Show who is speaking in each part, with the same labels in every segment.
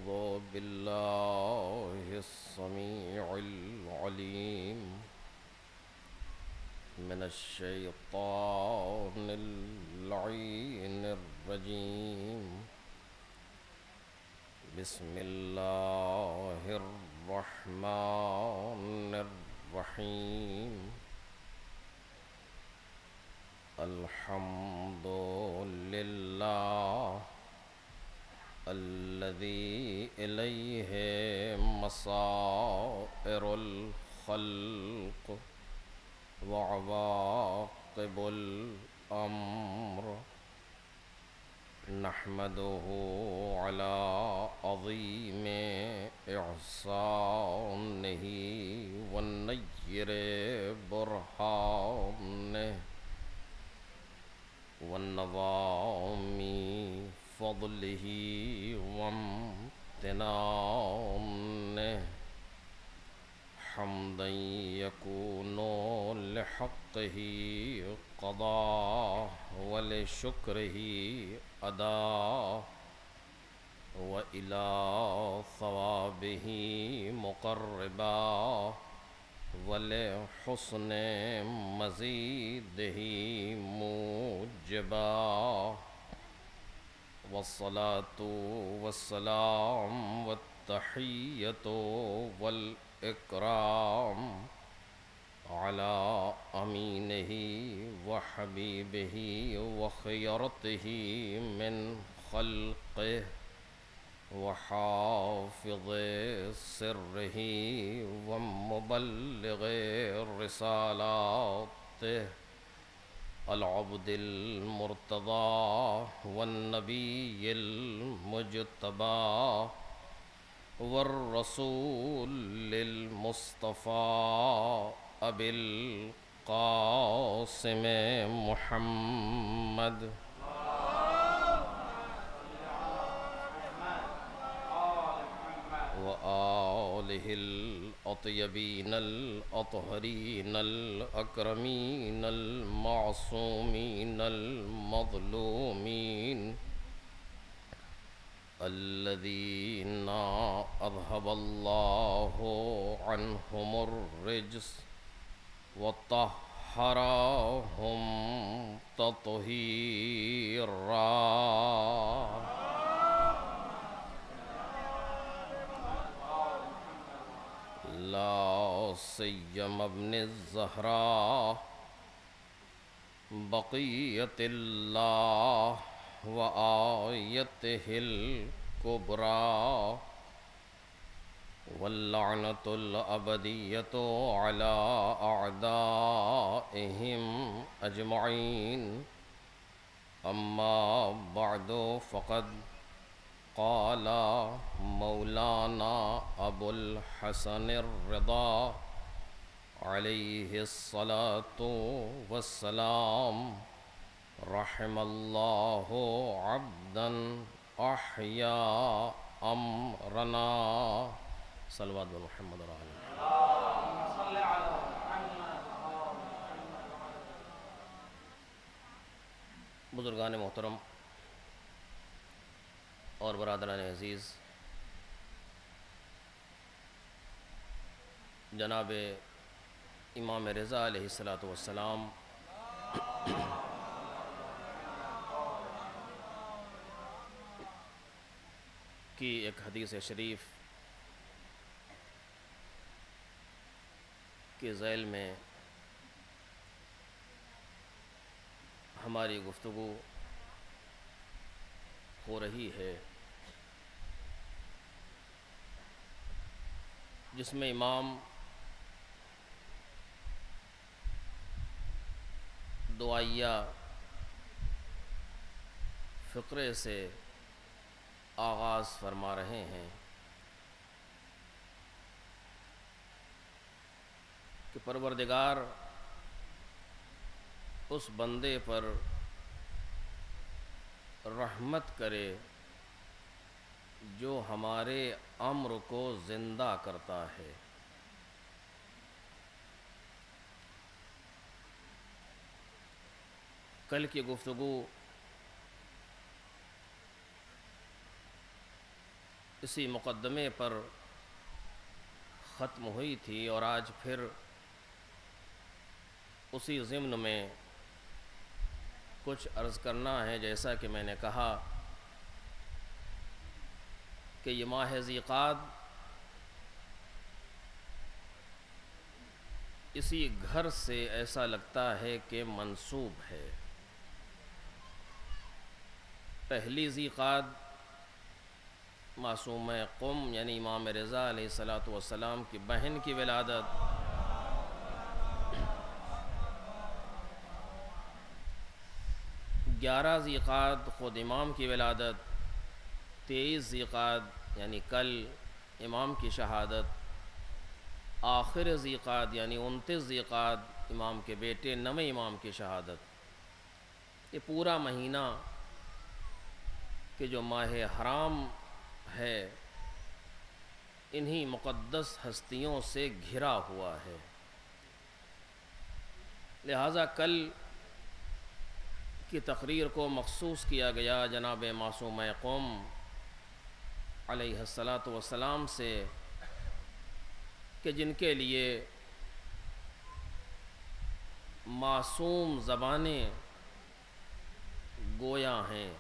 Speaker 1: أعوذ بالله السميع العليم من الشيطان اللعين الرجيم. بسم الله الرحمن الرحيم. الحمد لله الذي إليه مصائر الخلق وعواقب الأمر. نحمده على عظيم إحسانه والنير برهانه والنظام فضله وامتنانه. حمدا يكون لحقه قضاء ولشكره أداء وإلى ثوابه مقربا ولحسن مزيده موجبا. والصلاة والسلام والتحية والإكرام على أمينه وحبيبه وخيرته من خلقه وحافظ سره ومبلغ رسالاته العبد المرتضى والنبي المجتبى والرسول المصطفى أبي القاسم محمد وآله الأطيبين الأطهرين الأكرمين المعصومين المظلومين الذين أذهب الله عنهم الرجس وطهرهم تطهيرا. لا سيما ابن الزهراء بقية الله وآيته الكبرى واللعنة الأبدية على أعدائهم أجمعين. أما بعد فقد قال مولانا أبو الحسن الرضا عليه الصلاة والسلام: رحم الله عبدا أحيا أمرنا. صلوات محمد رحمہ. بزرگان محترم اور برادران عزیز، جناب امام رضا علیہ السلام کی ایک حدیث شریف کے ذیل میں ہماری گفتگو ہو رہی ہے، جس میں امام دعائیہ فقرے سے آغاز فرما رہے ہیں کہ پروردگار اس بندے پر رحمت کرے جو ہمارے امر کو زندہ کرتا ہے. کل کی گفتگو اسی مقدمے پر ختم ہوئی تھی، اور آج پھر اسی ضمن میں کچھ عرض کرنا ہے۔ جیسا کہ میں نے کہا کہ یہ ماہ ذی قعد اسی گھر سے ایسا لگتا ہے کہ منسوب ہے۔ پہلی ذی قعد معصومہ قم یعنی امام رضا علیہ السلام کی بہن کی ولادت، 11 ذی قعد خود امام کی ولادت، 23 ذی قعد یعنی کل امام کی شہادت، آخر ذی قعد یعنی 29 ذی قعد امام کے بیٹے نویں امام کی شہادت۔ یہ پورا مہینہ کہ جو ماہ حرام ہے انہی مقدس ہستیوں سے گھرا ہوا ہے۔ لہٰذا کل کی تقریر کو مخصوص کیا گیا جناب معصومہ قم علیہ السلام سے کہ جن کے لیے معصوم زبانیں گویا ہیں،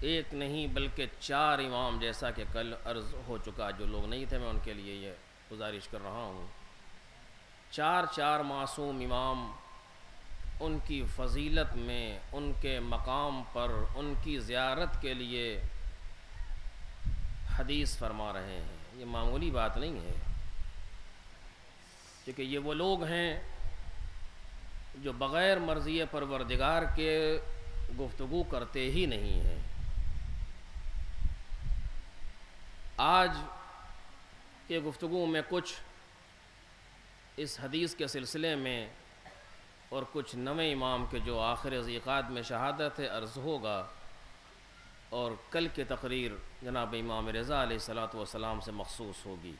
Speaker 1: ایک نہیں بلکہ 4 امام، جیسا کہ کل عرض ہو چکا، جو لوگ نہیں تھے میں ان کے لیے یہ گزارش کر رہا ہوں، 4 معصوم امام ان کی فضیلت میں، ان کے مقام پر، ان کی زیارت کے لیے حدیث فرما رہے ہیں۔ یہ معمولی بات نہیں ہے، کیونکہ یہ وہ لوگ ہیں جو بغیر مرضی پروردگار کے گفتگو کرتے ہی نہیں ہیں۔ آج کے گفتگو میں کچھ اس حدیث کے سلسلے میں اور کچھ نویں امام کے جو آخر ذی قعد میں شہادت ہے عرض ہوگا، اور کل کی تقریر جناب امام رضا علیہ السلام سے مخصوص ہوگی،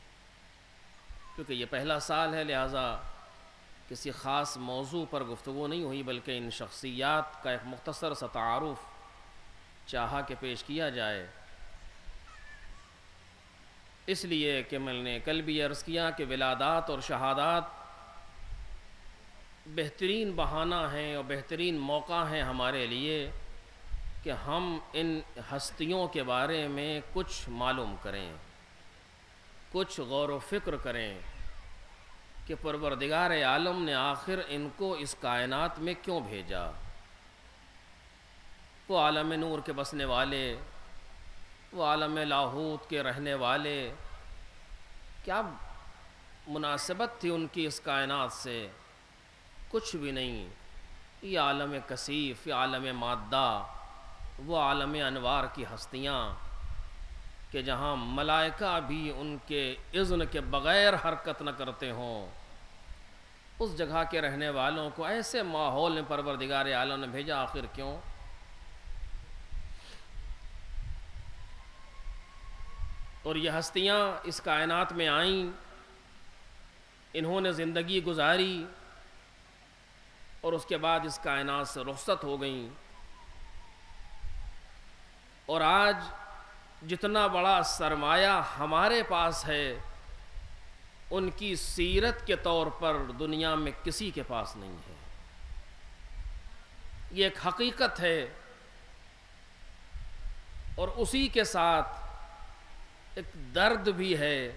Speaker 1: کیونکہ یہ پہلا سال ہے، لہٰذا کسی خاص موضوع پر گفتگو نہیں ہوئی، بلکہ ان شخصیات کا ایک مختصر سا تعارف چاہا کہ پیش کیا جائے۔ اس لیے کہ میں نے کل بھی عرض کیا کہ ولادات اور شہادات بہترین بہانہ ہیں اور بہترین موقع ہیں ہمارے لیے کہ ہم ان ہستیوں کے بارے میں کچھ معلوم کریں، کچھ غور و فکر کریں کہ پروردگار عالم نے آخر ان کو اس کائنات میں کیوں بھیجا۔ وہ عالم نور کے بسنے والے، وہ عالم لاہوت کے رہنے والے، کیا مناسبت تھی ان کی اس کائنات سے؟ کچھ بھی نہیں۔ یہ عالم کثیف، یہ عالم مادہ، وہ عالم انوار کی ہستیاں کہ جہاں ملائکہ بھی ان کے اذن کے بغیر حرکت نہ کرتے ہوں، اس جگہ کے رہنے والوں کو ایسے ماحول میں پروردگار عالم نے بھیجا، آخر کیوں؟ اور یہ ہستیاں اس کائنات میں آئیں، انہوں نے زندگی گزاری اور اس کے بعد اس کائنات سے رخصت ہو گئیں، اور آج جتنا بڑا سرمایہ ہمارے پاس ہے ان کی سیرت کے طور پر دنیا میں کسی کے پاس نہیں ہے۔ یہ ایک حقیقت ہے، اور اسی کے ساتھ ایک درد بھی ہے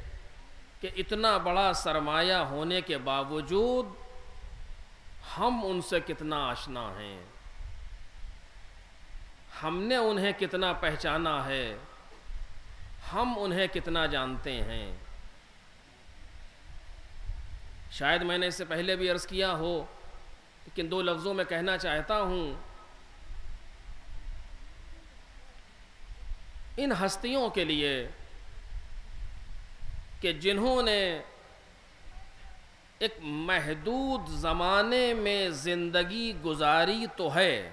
Speaker 1: کہ اتنا بڑا سرمایہ ہونے کے باوجود ہم ان سے کتنا آشنا ہیں، ہم نے انہیں کتنا پہچانا ہے، ہم انہیں کتنا جانتے ہیں۔ شاید میں نے اس سے پہلے بھی عرض کیا ہو، لیکن 2 لفظوں میں کہنا چاہتا ہوں، ان ہستیوں کے لیے کہ جنہوں نے ایک محدود زمانے میں زندگی گزاری تو ہے،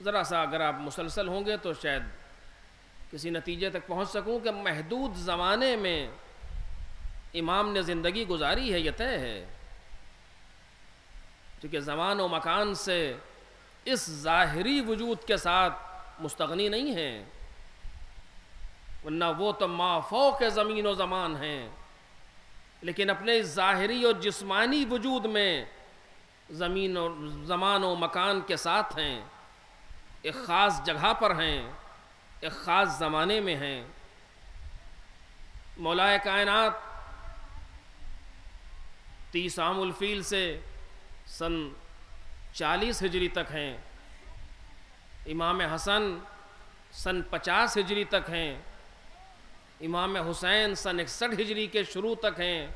Speaker 1: ذرا سا اگر آپ مسلسل ہوں گے تو شاید کسی نتیجے تک پہنچ سکوں کہ محدود زمانے میں امام نے زندگی گزاری ہے، یہ طے ہے، کیونکہ زمان و مکان سے اس ظاہری وجود کے ساتھ مستغنی نہیں ہیں۔ ورنہ وہ تو ما فوق زمین و زمان ہیں، لیکن اپنے ظاہری اور جسمانی وجود میں زمین اور زمان و مکان کے ساتھ ہیں، ایک خاص جگہ پر ہیں، ایک خاص زمانے میں ہیں۔ مولا کائنات 30 عام الفیل سے سن 40 ہجری تک ہیں، امام حسن سن 50 ہجری تک ہیں، امام حسین سن 61 ہجری کے شروع تک ہیں،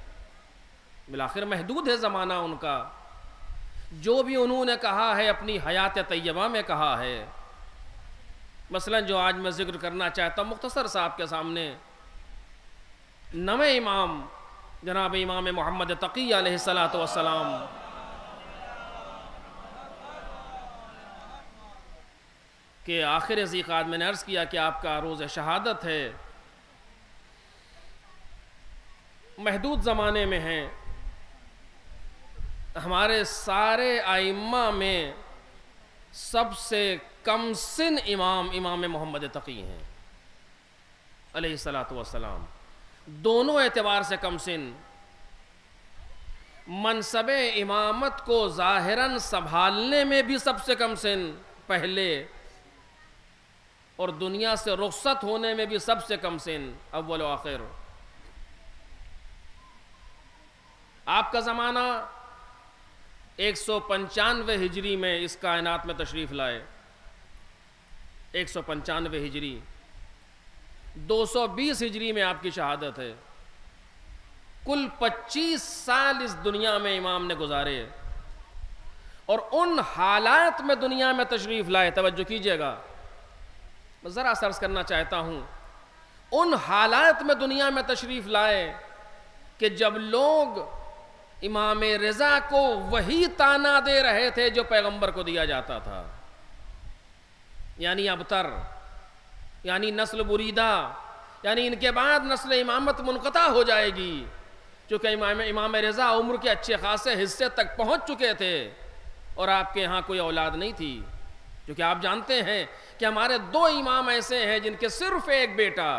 Speaker 1: بالآخر محدود ہے زمانہ ان کا۔ جو بھی انہوں نے کہا ہے اپنی حیات طیبہ میں کہا ہے۔ مثلا جو آج میں ذکر کرنا چاہتا ہوں مختصر صاحب کے سامنے، نویں امام جناب امام محمد تقی علیہ السلام کہ آخر ذیقات میں نے عرض کیا کہ آپ کا روز شہادت ہے، محدود زمانے میں ہیں، ہمارے سارے ائمہ میں سب سے کم سن امام محمد تقی ہیں علیہ السلام، دونوں اعتبار سے کم سن۔ منصب امامت کو ظاہراً سنبھالنے میں بھی سب سے کم سن پہلے، اور دنیا سے رخصت ہونے میں بھی سب سے کم سن اول و آخر۔ آپ کا زمانہ 195 ہجری میں اس کائنات میں تشریف لائے، 195 ہجری، 220 ہجری میں آپ کی شہادت ہے۔ کل 25 سال اس دنیا میں امام نے گزارے، اور ان حالات میں دنیا میں تشریف لائے، توجہ کیجئے گا، میں ذرا عرض کرنا چاہتا ہوں، ان حالات میں دنیا میں تشریف لائے کہ جب لوگ امام رضا کو وہی تانا دے رہے تھے جو پیغمبر کو دیا جاتا تھا، یعنی ابتر، یعنی نسل بریدہ، یعنی ان کے بعد نسل امامت منقطع ہو جائے گی، چونکہ امام رضا عمر کے اچھے خاصے حصے تک پہنچ چکے تھے اور آپ کے ہاں کوئی اولاد نہیں تھی۔ کیونکہ آپ جانتے ہیں کہ ہمارے 2 امام ایسے ہیں جن کے صرف ایک بیٹا،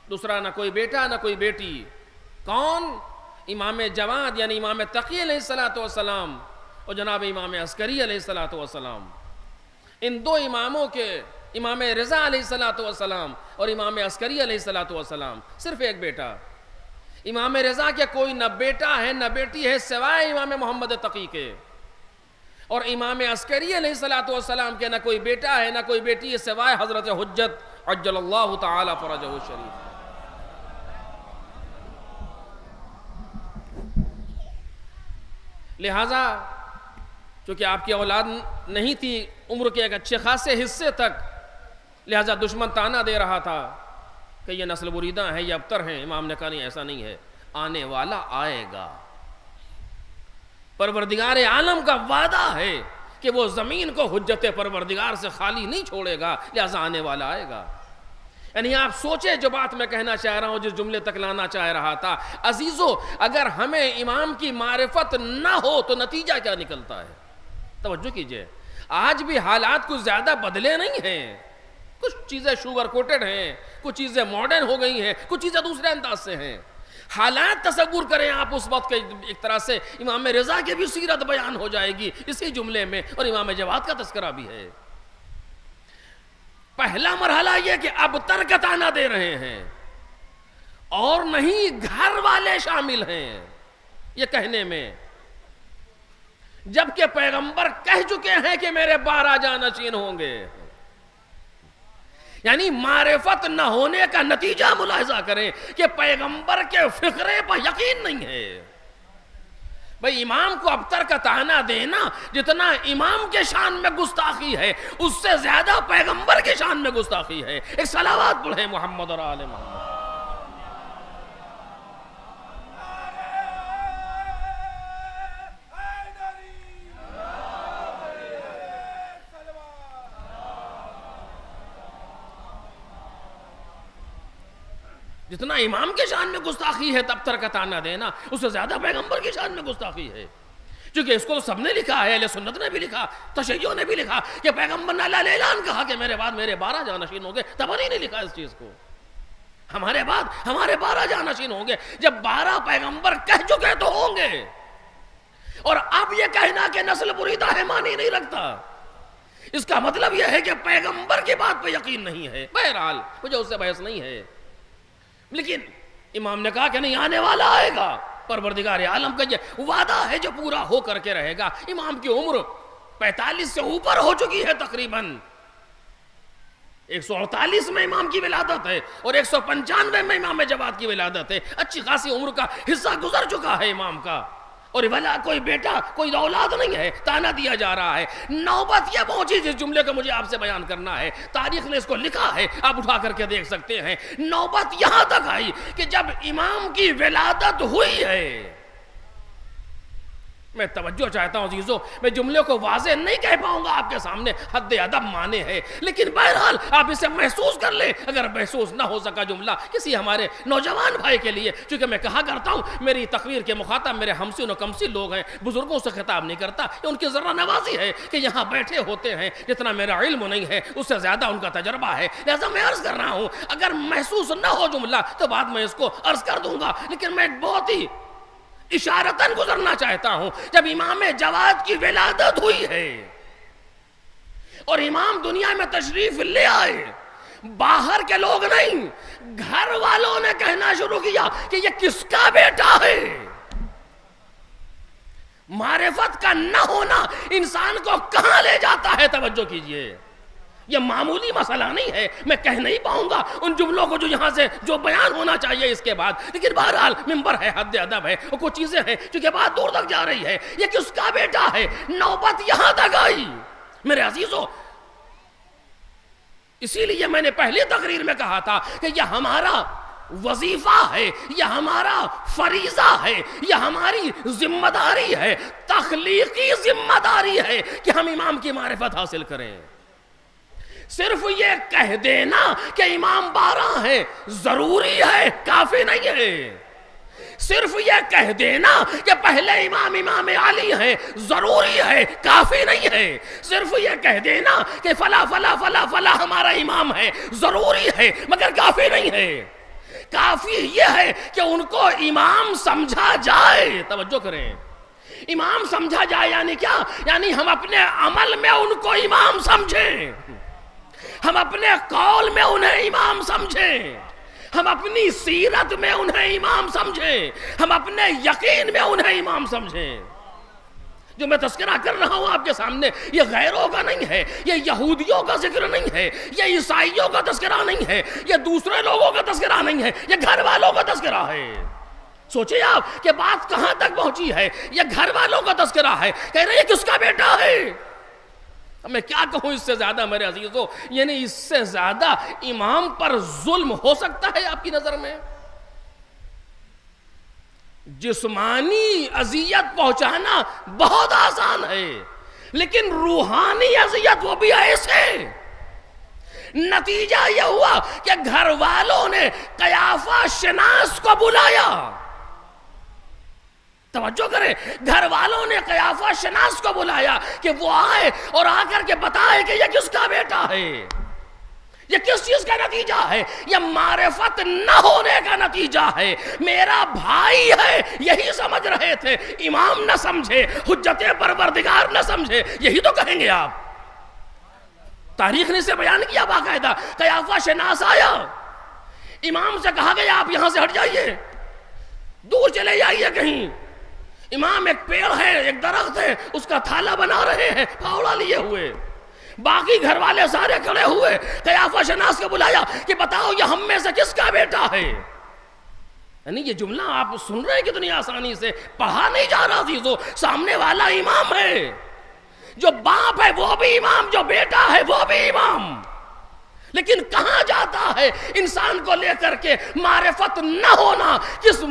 Speaker 1: دوسرا نہ کوئی بیٹا نہ کوئی بیٹی۔ کون؟ امام جواد یعنی امام تقی علیہ السلام اور جناب امام عسکری علیہ السلام۔ ان 2 اماموں کے، امام رضا علیہ السلام اور امام عسکری علیہ السلام، صرف ایک بیٹا۔ امام رضا کے کوئی نہ بیٹا ہے نہ بیٹی ہے سوائے امام محمد تقی کے، اور امام عسکری علیہ السلام کے نہ کوئی بیٹا ہے نہ کوئی بیٹی ہے سوائے حضرت حجت عجل اللہ تعالی فرجہ الشریف۔ لہٰذا چونکہ آپ کی اولاد نہیں تھی عمر کے ایک اچھے خاصے حصے تک، لہٰذا دشمن تانا دے رہا تھا کہ یہ نسل بریدہ ہیں، یہ ابتر ہیں۔ امام نے کہا نہیں، ایسا نہیں ہے، آنے والا آئے گا۔ پروردگار عالم کا وعدہ ہے کہ وہ زمین کو حجت پروردگار سے خالی نہیں چھوڑے گا، لہٰذا آنے والا آئے گا۔ یعنی آپ سوچیں جو بات میں کہنا چاہ رہا ہوں، جس جملے تک لانا چاہ رہا تھا، عزیزو اگر ہمیں امام کی معرفت نہ ہو تو نتیجہ کیا نکلتا ہے؟ توجہ کیجئے، آج بھی حالات کچھ زیادہ بدلے نہیں ہیں، کچھ چیزیں شوگر کوٹڈ ہیں، کچھ چیزیں ماڈرن ہو گئی ہیں، کچھ چیزیں دوسرے انداز سے ہیں۔ حالات تصور کریں آپ اس وقت کے، ایک طرح سے امام رضا کی بھی سیرت بیان ہو جائے گی اسی جملے میں، اور امام جواد کا تذکرہ بھی ہے۔ پہلا مرحلہ یہ کہ ابتر کا تانا دے رہے ہیں، اور نہیں گھر والے شامل ہیں یہ کہنے میں، جبکہ پیغمبر کہہ چکے ہیں کہ میرے 12 جانشین ہوں گے۔ یعنی معرفت نہ ہونے کا نتیجہ ملاحظہ کریں کہ پیغمبر کے فقرے پر یقین نہیں ہے۔ بھئی امام کو ابتر کا تانا دینا جتنا امام کے شان میں گستاخی ہے، اس سے زیادہ پیغمبر کے شان میں گستاخی ہے۔ ایک صلوات پڑھیں محمد اور آل محمد۔ جتنا امام کے شان میں گستاخی ہے ابتر کا تانا دینا، اس سے زیادہ پیغمبر کی شان میں گستاخی ہے۔ چونکہ اس کو تو سب نے لکھا ہے، اہل سنت نے بھی لکھا، تشیعوں نے بھی لکھا کہ پیغمبر نے اعلان کہا کہ میرے بعد میرے 12 جانشین ہوں گے، تبری نے لکھا اس چیز کو۔ ہمارے بعد ہمارے 12 جانشین ہوں گے. جب 12 پیغمبر کہہ چکے تو ہوں گے. اور اب یہ کہنا کہ نسل بریدہ ہے معنی نہیں رکھتا. اس کا مطلب یہ ہے کہ پیغمبر کی بات پہ یقین نہیں ہے. بہرحال مجھے اس سے بحث نہیں ہے. لیکن امام نے کہا کہ نہیں آنے والا آئے گا. پروردگار عالم کا یہ وعدہ ہے جو پورا ہو کر کے رہے گا. امام کی عمر 45 سے اوپر ہو چکی ہے تقریباً. 148 میں امام کی ولادت ہے اور 195 میں امام جواد کی ولادت ہے. اچھی خاصی عمر کا حصہ گزر چکا ہے امام کا. اور ولا کوئی بیٹا کوئی اولاد نہیں ہے. تانا دیا جا رہا ہے. نوبت یہ پہنچی جس جملے کو مجھے آپ سے بیان کرنا ہے. تاریخ نے اس کو لکھا ہے, آپ اٹھا کر کے دیکھ سکتے ہیں. نوبت یہاں تک آئی کہ جب امام کی ولادت ہوئی ہے. میں توجہ چاہتا ہوں عزیزو, میں جملے کو واضح نہیں کہہ پاؤں گا آپ کے سامنے, حد ادب مانے ہے, لیکن بہرحال آپ اسے محسوس کر لیں. اگر محسوس نہ ہو سکا جملہ کسی ہمارے نوجوان بھائی کے لیے, چونکہ میں کہا کرتا ہوں میری تقریر کے مخاطب میرے ہمسن و کمسن لوگ ہیں, بزرگوں سے خطاب نہیں کرتا. یہ ان کی ذرہ نوازی ہے کہ یہاں بیٹھے ہوتے ہیں. جتنا میرا علم نہیں ہے اس سے زیادہ ان کا تجربہ ہے, لہذا میں عرض کر رہا ہوں. اگر محسوس نہ ہو جملہ تو بعد میں اس کو عرض کر دوں گا, لیکن میں ایک بہت ہی اشارتاً گزرنا چاہتا ہوں. جب امام جواد کی ولادت ہوئی ہے اور امام دنیا میں تشریف لے آئے, باہر کے لوگ نہیں, گھر والوں نے کہنا شروع کیا کہ یہ کس کا بیٹا ہے. معرفت کا نہ ہونا انسان کو کہاں لے جاتا ہے, توجہ کیجئے. یہ معمولی مسئلہ نہیں ہے. میں کہہ نہیں پاؤں گا ان جملوں کو جو یہاں سے جو بیان ہونا چاہیے اس کے بعد, لیکن بہرحال ممبر ہے, حد ادب ہے, اور کچھ چیزیں ہیں چونکہ بات دور تک جا رہی ہے. یہ کس کا بیٹا ہے, نوبت یہاں تک آئی میرے عزیزو. اسی لیے میں نے پہلی تقریر میں کہا تھا کہ یہ ہمارا وظیفہ ہے, یہ ہمارا فریضہ ہے, یہ ہماری ذمہ داری ہے, تخلیقی ذمہ داری ہے کہ ہم امام کی معرفت حاصل کریں. صرف یہ کہہ دینا کہ امام 12 ہے ضروری ہے, کافی نہیں ہے. صرف یہ کہہ دینا کہ پہلے امام علی ہیں ضروری ہے, کافی نہیں ہے. صرف یہ کہہ دینا کہ فلا فلا فلا فلا ہمارا امام ہے ضروری ہے, مگر کافی نہیں ہے. کافی یہ ہے کہ ان کو امام سمجھا جائے. توجہ کریں, امام سمجھا جائے یعنی کیا؟ یعنی ہم اپنے عمل میں ان کو امام سمجھیں, ہم اپنے قول میں انہیں امام سمجھیں, ہم اپنی سیرت میں انہیں امام سمجھیں, ہم اپنے یقین میں انہیں امام سمجھیں. جو میں تذکرہ کر رہا ہوں آپ کے سامنے, یہ غیروں کا نہیں ہے, یہ یہودیوں کا ذکر نہیں ہے, یہ عیسائیوں کا تذکرہ نہیں ہے, یہ دوسرے لوگوں کا تذکرہ نہیں ہے, یہ گھر والوں کا تذکرہ ہے. سوچیں آپ کہ بات کہاں تک پہنچی ہے. یہ گھر والوں کا تذکرہ ہے. کہہ رہے ہیں کس کا بیٹا ہے. میں کیا کہوں اس سے زیادہ میرے عزیزو, یعنی اس سے زیادہ امام پر ظلم ہو سکتا ہے آپ کی نظر میں؟ جسمانی اذیت پہنچانا بہت آسان ہے, لیکن روحانی اذیت وہ بھی ایسے. نتیجہ یہ ہوا کہ گھر والوں نے قیافہ شناس کو بلایا. توجہ کریں, گھر والوں نے قیافہ شناس کو بلایا کہ وہ آئے اور آ کر کے بتائے کہ یہ کس کا بیٹا ہے, یہ کس چیز کا نتیجہ ہے. یہ معرفت نہ ہونے کا نتیجہ ہے. میرا بھائی ہے یہی سمجھ رہے تھے, امام نہ سمجھے, حجت پروردگار نہ سمجھے, یہی تو کہیں گے آپ. تاریخ نے اسے بیان کیا باقاعدہ. قیافہ شناس آیا, امام سے کہا گیا آپ یہاں سے ہٹ جائیے, دور چلے جائیے کہیں. امام ایک پیڑ ہے, ایک درخت ہے, اس کا تھالا بنا رہے ہیں پھاوڑا لیے ہوئے. باقی گھر والے سارے کھڑے ہوئے. قیافہ شناس کو بلایا کہ بتاؤ یہ ہم میں سے کس کا بیٹا ہے. یعنی یہ جملہ آپ سن رہے ہیں کتنی آسانی سے, پڑھا نہیں جا رہا عزیزو. سامنے والا امام ہے, جو باپ ہے وہ بھی امام, جو بیٹا ہے وہ بھی امام. لیکن کہاں جاتا ہے انسان کو لے کر کے معرفت نہ ہونا, کس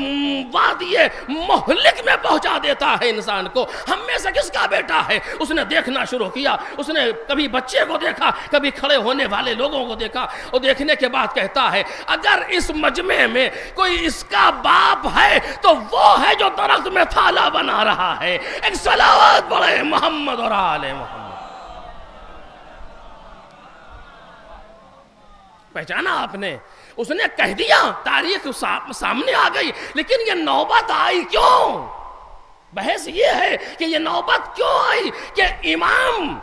Speaker 1: وادی مہلک میں پہنچا دیتا ہے انسان کو. ہم میں سے کس کا بیٹا ہے. اس نے دیکھنا شروع کیا, اس نے کبھی بچے کو دیکھا, کبھی کھڑے ہونے والے لوگوں کو دیکھا, اور دیکھنے کے بعد کہتا ہے اگر اس مجمع میں کوئی اس کا باپ ہے تو وہ ہے جو درخت میں تھالا بنا رہا ہے. ایک صلوات پڑھے محمد اور آل محمد. پہچانا آپ نے؟ اس نے کہہ دیا، تاریخ سامنے آ گئی، لیکن یہ نوبت آئی کیوں؟ بحث یہ ہے کہ یہ نوبت کیوں آئی کہ امام،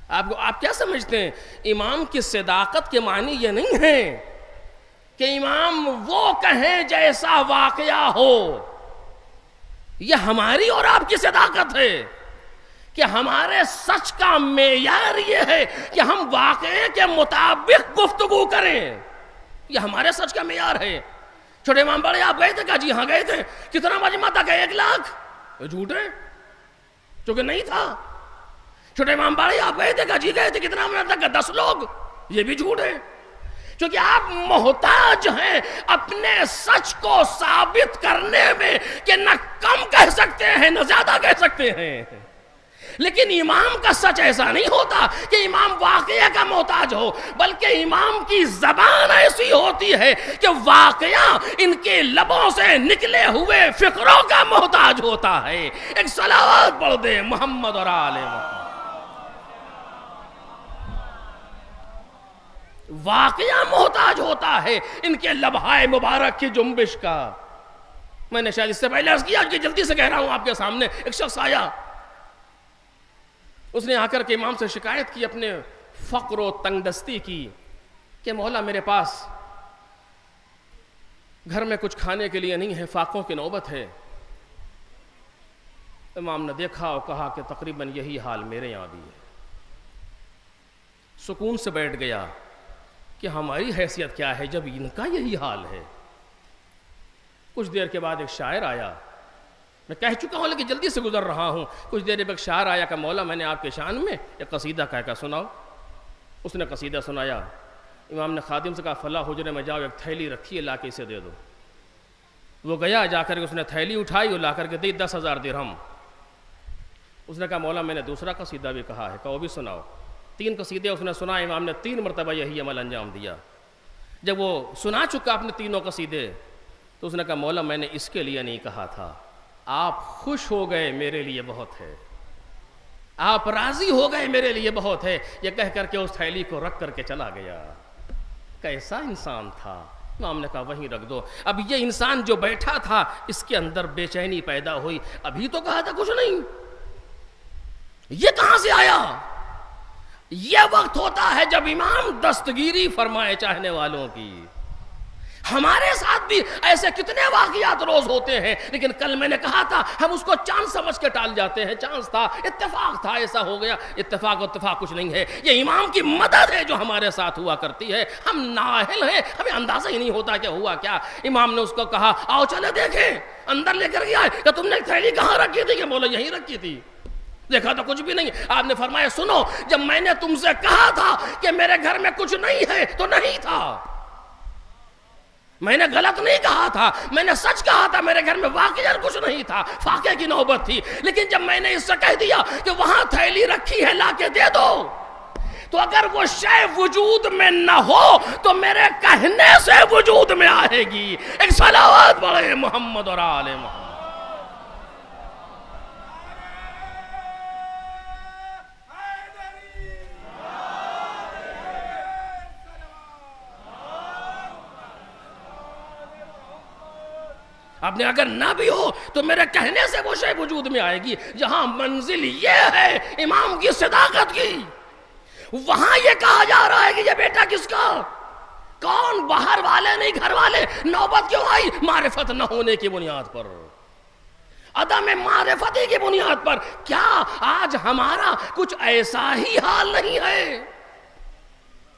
Speaker 1: آپ کیا سمجھتے ہیں؟ امام کی صداقت کے معنی یہ نہیں ہے کہ امام وہ کہیں جیسا واقعہ ہو. یہ ہماری اور آپ کی صداقت ہے کہ ہمارے سچ کا معیار یہ ہے کہ ہم واقعے کے مطابق گفتگو کریں. یہ ہمارے سچ کا معیار ہے. چھوٹے امام بڑے آپ گئے تھے؟ کہا جی ہاں گئے تھے. کتنا مجمع تھا؟ کہ 1 لاکھ. جھوٹ ہے، چونکہ نہیں تھا. چھوٹے امام بڑے آپ گئے تھے؟ کہا جی گئے تھے. کتنا مجمع تھا؟ کہ 10 لوگ. یہ بھی جھوٹ ہے، کیونکہ آپ محتاج ہیں اپنے سچ کو ثابت کرنے میں کہ نہ کم کہہ سکتے ہیں نہ زیادہ کہہ سکتے ہیں. لیکن امام کا سچ ایسا نہیں ہوتا کہ امام واقعہ کا محتاج ہو، بلکہ امام کی زبان ایسی ہوتی ہے کہ واقعہ ان کے لبوں سے نکلے ہوئے فقروں کا محتاج ہوتا ہے. ایک صلوات پڑھ دے محمد اور آل محمد. واقعہ محتاج ہوتا ہے ان کے لبہائے مبارک کی جنبش کا. میں نے شاید اس سے پہلے عرض کیا کہ جلدی سے کہہ رہا ہوں آپ کے سامنے. ایک شخص آیا، اس نے آ کر کے امام سے شکایت کی اپنے فقر و تنگ دستی کی کہ مولا میرے پاس گھر میں کچھ کھانے کے لیے نہیں ہے، فاقوں کی نوبت ہے. امام نے دیکھا اور کہا کہ تقریباً یہی حال میرے یہاں بھی ہے. سکون سے بیٹھ گیا کہ ہماری حیثیت کیا ہے جب ان کا یہی حال ہے. کچھ دیر کے بعد ایک شاعر آیا. میں کہہ چکا ہوں لیکن جلدی سے گزر رہا ہوں. کچھ دیر ایک شاعر آیا کہ مولا میں نے آپ کے شان میں ایک قصیدہ کہہ کر سناؤ. اس نے قصیدہ سنایا. امام نے خادم سے کہا فلاں حجرے میں جاؤ، ایک تھیلی رکھی ہے، لا کے اسے دے دو. وہ گیا، جا کر اس نے تھیلی اٹھائی اور لا کر کے دی 10,000 درہم. اس نے کہا مولا میں نے دوسرا قصیدہ بھی کہا ہے، کہا وہ بھی سناؤ. 3 قصیدے اس نے سنا. امام نے 3 مرتبہ یہی عمل انجام دیا. جب وہ سنا چکا اپنے تینوں قصیدے تو اس نے کہا مولا میں نے اس کے لیے نہیں کہا تھا، آپ خوش ہو گئے میرے لیے بہت ہے، آپ راضی ہو گئے میرے لیے بہت ہے. یہ کہہ کر کے اس تھیلی کو رکھ کر کے چلا گیا. کیسا انسان تھا؟ امام نے کہا وہیں رکھ دو. اب یہ انسان جو بیٹھا تھا اس کے اندر بے چینی پیدا ہوئی. ابھی تو کہا تھا کچھ نہیں، یہ کہاں سے آیا؟ یہ وقت ہوتا ہے جب امام دستگیری فرمائے چاہنے والوں کی. ہمارے ساتھ بھی ایسے کتنے واقعات روز ہوتے ہیں، لیکن کل میں نے کہا تھا ہم اس کو چانس سمجھ کے ٹال جاتے ہیں. چانس تھا، اتفاق تھا، ایسا ہو گیا. اتفاق کچھ نہیں ہے. یہ امام کی مدد ہے جو ہمارے ساتھ ہوا کرتی ہے. ہم نااہل ہیں، ہمیں اندازہ ہی نہیں ہوتا کہ ہوا کیا. امام نے اس کو کہا آؤ چلے دیکھیں. اندر لے کر گیا کہ تم نے تھیلی کہاں رکھی تھی؟ کہ بولو یہیں رکھی تھی. دیکھا تو کچھ بھی نہیں. آپ نے فرمایا سنو، جب میں نے تم سے کہا تھا کہ میرے گھر میں کچھ نہیں ہے تو نہیں تھا. میں نے غلط نہیں کہا تھا، میں نے سچ کہا تھا. میرے گھر میں واقعاً کچھ نہیں تھا، فاقے کی نوبت تھی. لیکن جب میں نے اس سے کہہ دیا کہ وہاں تھیلی رکھی ہے لا کے دے دو، تو اگر وہ شے وجود میں نہ ہو تو میرے کہنے سے وجود میں آئے گی. ایک صلوات پڑھے محمد اور آل محمد. آپ نے اگر نہ بھی ہو تو میرے کہنے سے وہ شے وجود میں آئے گی. جہاں منزل یہ ہے امام کی صداقت کی، وہاں یہ کہا جا رہا ہے کہ یہ بیٹا کس کا؟ کون؟ باہر والے نہیں، گھر والے. نوبت کیوں آئی؟ معرفت نہ ہونے کی بنیاد پر، عدم معرفتی کی بنیاد پر. کیا آج ہمارا کچھ ایسا ہی حال نہیں ہے؟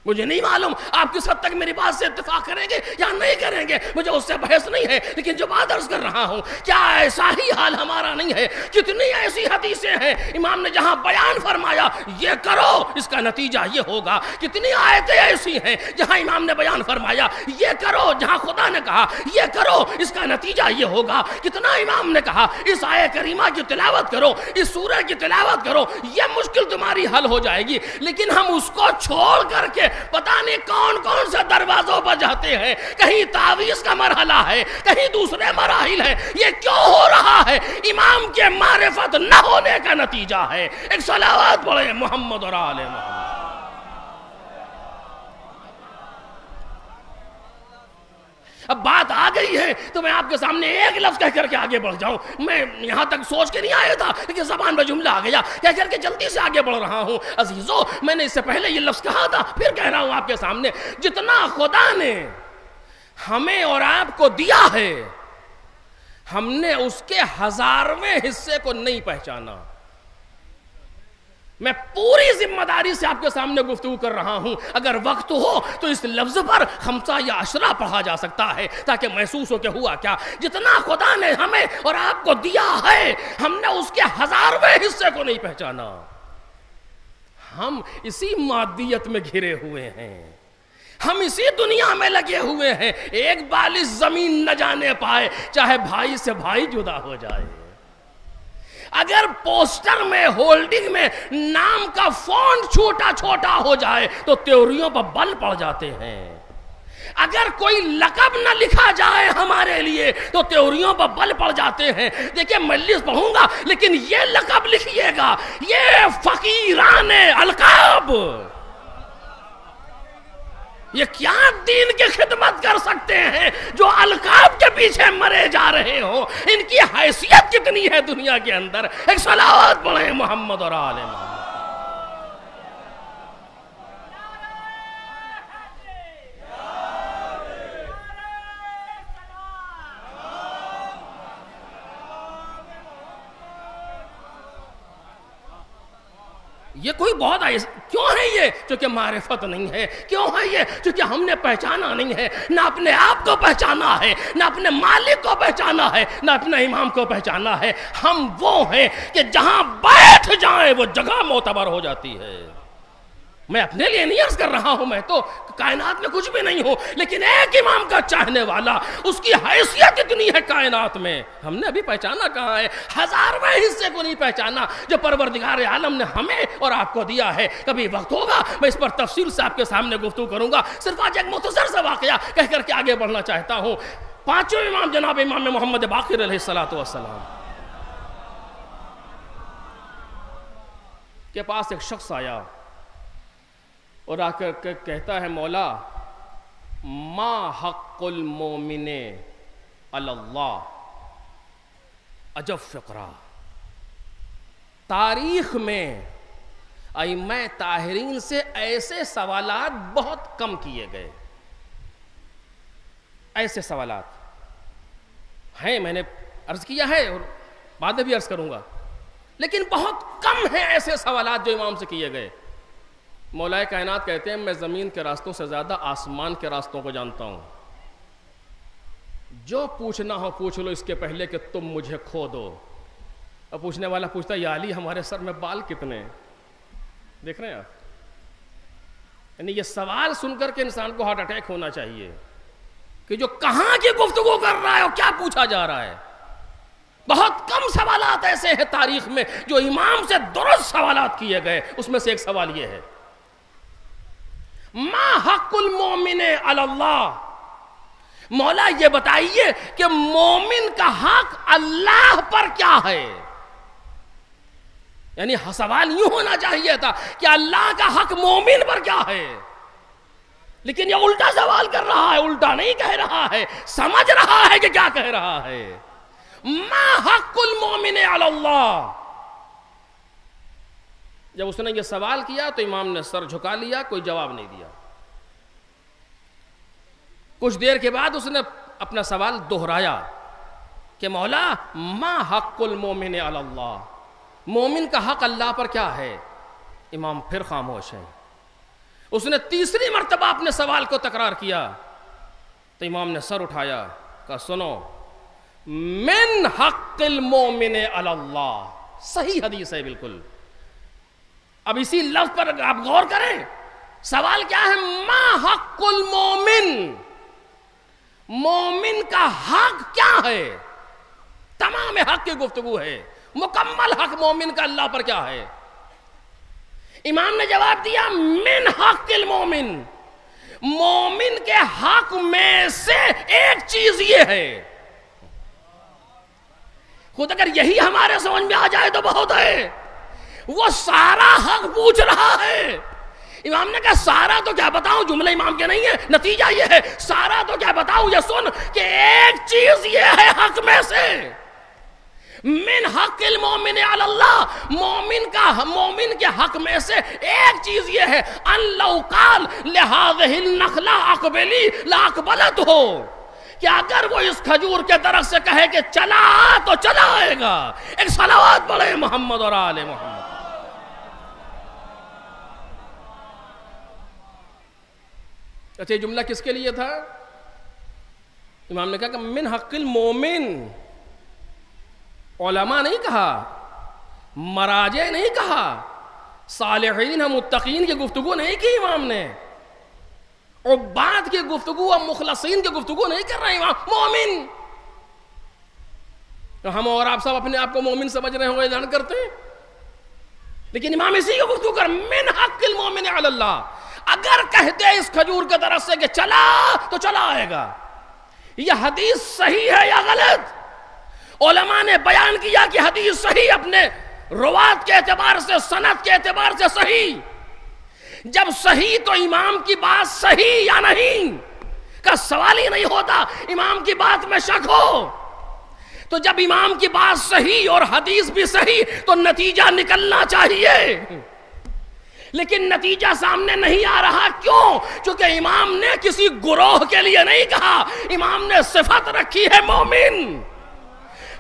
Speaker 1: مجھے نہیں معلوم آپ کس حد تک میری بات سے اتفاق کریں گے یا نہیں کریں گے، مجھے اس سے بحث نہیں ہے. لیکن جو بات عرض کر رہا ہوں، کیا ایسا ہی حال ہمارا نہیں ہے؟ کتنی ایسی حدیثیں ہیں امام نے جہاں بیان فرمایا یہ کرو اس کا نتیجہ یہ ہوگا. کتنی آیتیں ایسی ہیں جہاں امام نے بیان فرمایا یہ کرو، جہاں خدا نے کہا یہ کرو اس کا نتیجہ یہ ہوگا. کتنا امام نے کہا اس آیت کریمہ کی تلاوت کرو، اس سورہ کی تلاوت کرو، یہ مشکل تمہاری حل ہو جائے گی. لیکن ہم اس کو چھوڑ کر کے پتہ نہیں کون کون سے دروازوں پر جاتے ہیں. کہیں تعویذ کا مرحلہ ہے، کہیں دوسرے مراحل ہیں. یہ کیوں ہو رہا ہے؟ امام کے معرفت نہ ہونے کا نتیجہ ہے. ایک صلوات پڑھے محمد اور آل محمد. اب بات آ گئی ہے تو میں آپ کے سامنے ایک لفظ کہہ کر کے آگے بڑھ جاؤں. میں یہاں تک سوچ کے نہیں آیا تھا لیکن زبان میں جملہ آ گیا, کہہ کر کے جلدی سے آگے بڑھ رہا ہوں. عزیزو, میں نے اس سے پہلے یہ لفظ کہا تھا, پھر کہہ رہا ہوں آپ کے سامنے, جتنا خدا نے ہمیں اور آپ کو دیا ہے ہم نے اس کے 1000ویں حصے کو نہیں پہچانا. میں پوری ذمہ داری سے آپ کے سامنے گفتگو کر رہا ہوں. اگر وقت ہو تو اس لفظ پر 5 یا 10 پڑھا جا سکتا ہے تاکہ محسوس ہو کہ ہوا کیا. جتنا خدا نے ہمیں اور آپ کو دیا ہے ہم نے اس کے 1000ویں حصے کو نہیں پہچانا. ہم اسی مادیت میں گھرے ہوئے ہیں, ہم اسی دنیا میں لگے ہوئے ہیں. ایک بالش زمین نہ جانے پائے چاہے بھائی سے بھائی جدا ہو جائے. اگر پوسٹر میں ہولڈنگ میں نام کا فونٹ چھوٹا چھوٹا ہو جائے تو تیوریوں پر بل پڑ جاتے ہیں. اگر کوئی لقب نہ لکھا جائے ہمارے لیے تو تیوریوں پر بل پڑ جاتے ہیں. دیکھیں مجلس پڑھوں گا لیکن یہ لقب لکھیے گا, یہ فقیران القاب, یہ کیا دین کی خدمت کر سکتے ہیں جو القاب کے پیچھے مرے جا رہے ہوں. ان کی حیثیت کتنی ہے دنیا کے اندر. ایک صلوات پڑھیں محمد اور آل محمد. یہ کوئی بہت کیوں ہے یہ؟ چونکہ معرفت نہیں ہے. کیوں ہے یہ؟ چونکہ ہم نے پہچانا نہیں ہے, نہ اپنے آپ کو پہچانا ہے, نہ اپنے مالک کو پہچانا ہے, نہ اپنے امام کو پہچانا ہے. ہم وہ ہیں کہ جہاں بیٹھ جائیں وہ جگہ معتبر ہو جاتی ہے. میں اپنے لیے نہیں عرض کر رہا ہوں, میں تو کائنات میں کچھ بھی نہیں ہوں, لیکن ایک امام کا چاہنے والا, اس کی حیثیت اتنی ہے کائنات میں. ہم نے ابھی پہچانا کہاں ہے؟ 1000ویں حصے کو نہیں پہچانا جو پروردگار عالم نے ہمیں اور آپ کو دیا ہے. کبھی وقت ہوگا میں اس پر تفصیل سے آپ کے سامنے گفتگو کروں گا. صرف آج ایک مختصر سا واقعہ کہہ کر کے آگے بڑھنا چاہتا ہوں. 5ویں امام جناب امام محمد باقر علیہ السلام کے پاس ایک شخص آیا اور آ کر کہتا ہے, مولا ما حق المومن علی اللہ. عجب فقرہ. تاریخ میں ائمہ طاہرین سے ایسے سوالات بہت کم کیے گئے. ایسے سوالات ہیں, میں نے عرض کیا ہے اور بعد میں بھی عرض کروں گا, لیکن بہت کم ہیں ایسے سوالات جو امام سے کیے گئے. مولا کائنات کہتے ہیں, میں زمین کے راستوں سے زیادہ آسمان کے راستوں کو جانتا ہوں. جو پوچھنا ہو پوچھ لو اس کے پہلے کہ تم مجھے کھو دو. اب پوچھنے والا پوچھتا ہے, یا علی ہمارے سر میں بال کتنے ہیں؟ دیکھ رہے ہیں آپ, یعنی یہ سوال سن کر کے انسان کو ہارٹ اٹیک ہونا چاہیے کہ جو کہاں کی گفتگو کر رہا ہے اور کیا پوچھا جا رہا ہے. بہت کم سوالات ایسے ہیں تاریخ میں جو امام سے درست سوالات کیے گئے. اس میں سے ایک سوال یہ ہے, ما حق المومن علی اللہ. مولا یہ بتائیے کہ مومن کا حق اللہ پر کیا ہے. یعنی سوال یوں ہونا چاہیے تھا کہ اللہ کا حق مومن پر کیا ہے, لیکن یہ الٹا سوال کر رہا ہے. الٹا نہیں کہہ رہا ہے, سمجھ رہا ہے کہ کیا کہہ رہا ہے. ما حق المومن علی اللہ. جب اس نے یہ سوال کیا تو امام نے سر جھکا لیا, کوئی جواب نہیں دیا. کچھ دیر کے بعد اس نے اپنا سوال دہرایا کہ مولا ما حق المومن علی اللہ. مومن کا حق اللہ پر کیا ہے؟ امام پھر خاموش ہیں. اس نے تیسری مرتبہ اپنے سوال کو تکرار کیا تو امام نے سر اٹھایا, کہا سنو, من حق المومن علی اللہ. صحیح حدیث ہے بالکل. اب اسی لفظ پر آپ غور کریں, سوال کیا ہے؟ ما حق المومن. مومن کا حق کیا ہے؟ تمام حق کی گفتگو ہے. مکمل حق مومن کا اللہ پر کیا ہے؟ امام نے جواب دیا, من حق المومن. مومن کے حق میں سے ایک چیز یہ ہے. خود اگر یہی ہمارے سمجھ میں آ جائے تو بہت ہے. وہ سارا حق پوچھ رہا ہے. امام نے کہا سارا تو کیا بتاؤں، جملہ امام کے نہیں ہے، نتیجہ یہ ہے، سارا تو کیا بتاؤں، یہ سن کہ ایک چیز یہ ہے حق میں سے، من حق المومن علی اللہ، مومن کے حق میں سے ایک چیز یہ ہے، ان لو قال لہذہ النخلہ اقبلی لاقبلت ہو، کہ اگر وہ اس کھجور کے درخت سے کہے کہ چلا تو چلا آئے گا۔ ایک صلوات پڑھے محمد اور آل محمد۔ اچھا یہ جملہ کس کے لیے تھا؟ امام نے کہا کہ من حق المومن، علماء نہیں کہا، مراجع نہیں کہا، صالحین متقین کی گفتگو نہیں کی امام نے، عباد کی گفتگو اور مخلصین کی گفتگو نہیں کر رہے امام، مومن۔ تو ہم اور آپ سب اپنے آپ کو مومن سمجھ رہے ہوں گے، اعلان کرتے ہیں، لیکن امام اسی کی گفتگو کر، من حق المومن علی اللہ، اگر کہتے اس کھجور کے درخت سے کہ چلا تو چلا آئے گا، یہ حدیث صحیح ہے یا غلط؟ علماء نے بیان کیا کہ حدیث صحیح، اپنے روات کے اعتبار سے، سند کے اعتبار سے صحیح۔ جب صحیح تو امام کی بات صحیح یا نہیں کا سوال ہی نہیں ہوتا، امام کی بات میں شک ہو۔ تو جب امام کی بات صحیح اور حدیث بھی صحیح تو نتیجہ نکلنا چاہیے، لیکن نتیجہ سامنے نہیں آ رہا، کیوں؟ چونکہ امام نے کسی گروہ کے لیے نہیں کہا، امام نے صفت رکھی ہے مومن۔